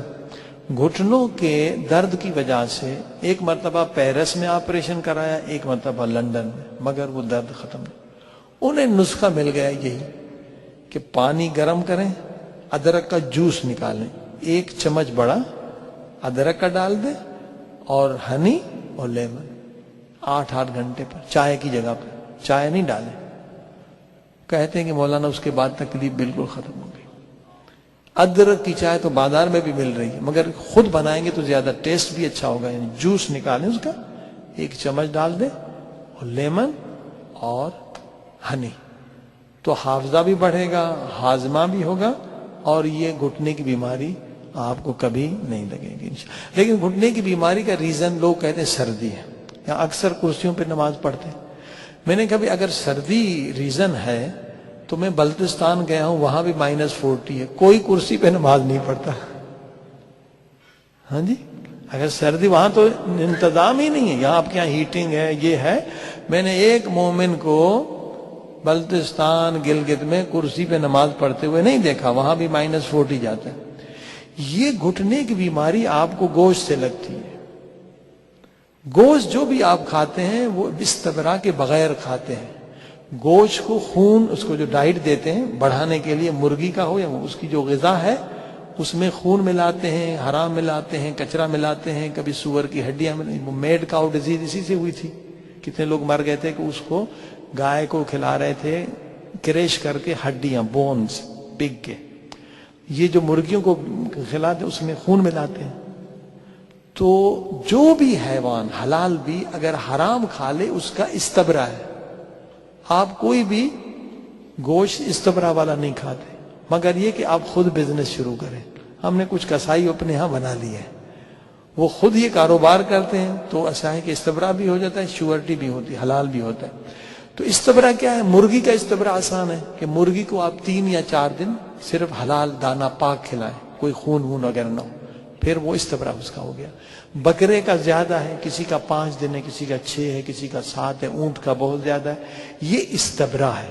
گھٹنوں کے درد کی وجہ سے ایک مرتبہ پیرس میں آپریشن کرایا، ایک مرتبہ لندن میں، مگر وہ درد ختم نہیں۔ انہیں نسخہ مل گیا یہی کہ پانی گرم کریں، ادرک کا جوس نکالیں، 1 چمچ بڑا ادرک کا ڈال دیں، اور ہنی اور لیمن، 8 گھنٹے پر، چائے کی جگہ پر، چائے نہیں ڈالیں۔ کہتے ہیں کہ مولانا اس کے بعد تکلیف بالکل ختم ہو گئی۔ ادرک کی چائے تو بازار میں بھی مل رہی ہے، مگر خود بنائیں گے تو زیادہ ٹیسٹ بھی اچھا ہوگا۔ یعنی جوس نکالیں اس کا، 1 چمچ ڈال دیں، اور لیمن اور ہنی، تو حافظہ بھی بڑھے گا، ہاضمہ بھی ہوگا، اور یہ گھٹنے کی بیماری آپ کو کبھی نہیں لگے گی۔ لیکن گھٹنے کی بیماری کا ریزن لوگ کہتے ہیں سردی ہے، یا اکثر کرسیوں پہ نماز پڑھتے ہیں۔ میں نے کبھی اگر سردی ریزن ہے تو میں بلتستان گیا ہوں، وہاں بھی -40 ہے، کوئی کرسی پہ نماز نہیں پڑھتا۔ ہاں جی، اگر سردی، وہاں تو انتظام ہی نہیں ہے، یہاں آپ کے یہاں ہیٹنگ ہے، یہ ہے۔ میں نے ایک مومن کو بلتستان گلگت میں کرسی پہ نماز پڑھتے ہوئے نہیں دیکھا، وہاں بھی -40 جاتا ہے۔ یہ گھٹنے کی بیماری آپ کو گوشت سے لگتی ہے۔ گوشت جو بھی آپ کھاتے ہیں وہ استبرا کے بغیر کھاتے ہیں۔ گوشت کو خون، اس کو جو ڈائٹ دیتے ہیں بڑھانے کے لیے، مرغی کا ہو یا اس کی جو غذا ہے، اس میں خون ملاتے ہیں، حرام ملاتے ہیں، کچرا ملاتے ہیں، کبھی سور کی ہڈیاں ملاتے۔ میڈ کاؤ ڈیزیز اسی سے ہوئی تھی، کتنے لوگ مر گئے تھے کہ اس کو گائے کو کھلا رہے تھے کریش کر کے ہڈیاں، بونز پگ کے۔ یہ جو مرغیوں کو کھلاتے اس میں خون ملاتے ہیں۔ تو جو بھی حیوان حلال بھی اگر حرام کھا لے، اس کا استبرا ہے۔ آپ کوئی بھی گوشت استبرا والا نہیں کھاتے، مگر یہ کہ آپ خود بزنس شروع کریں۔ ہم نے کچھ کسائی اپنے ہاں بنا لی ہے، وہ خود یہ کاروبار کرتے ہیں، تو ایسا ہے کہ استبرا بھی ہو جاتا ہے، شیورٹی بھی ہوتی ہے، حلال بھی ہوتا ہے۔ تو استبرا کیا ہے؟ مرغی کا استبرا آسان ہے کہ مرغی کو آپ 3 یا 4 دن صرف حلال دانہ پاک کھلائیں، کوئی خون وون وغیرہ نہ ہو، پھر وہ استبرا اس کا ہو گیا۔ بکرے کا زیادہ ہے، کسی کا 5 دن ہے، کسی کا 6 ہے، کسی کا 7 ہے، اونٹ کا بہت زیادہ ہے، یہ استبرا ہے۔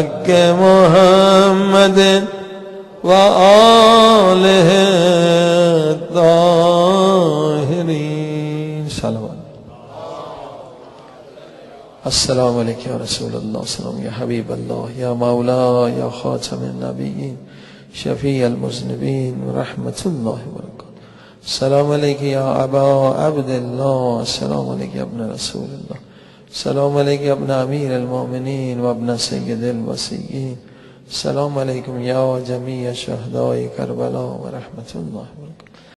حق محمد و آله الطاهرین. سلام. السلام علیک یا رسول الله، سلام یا حبیب الله، یا مولا، یا خاتم النبیین، شفیع المذنبین و رحمت الله و برکاته. سلام علیک یا ابا عبدالله، سلام علیک یا ابن رسول الله، سلام علیک یا ابن امیر المؤمنین و ابن سید الوصیین. سلام علیکم یا جمیع شهداء کربلا و رحمت الله و برکاته.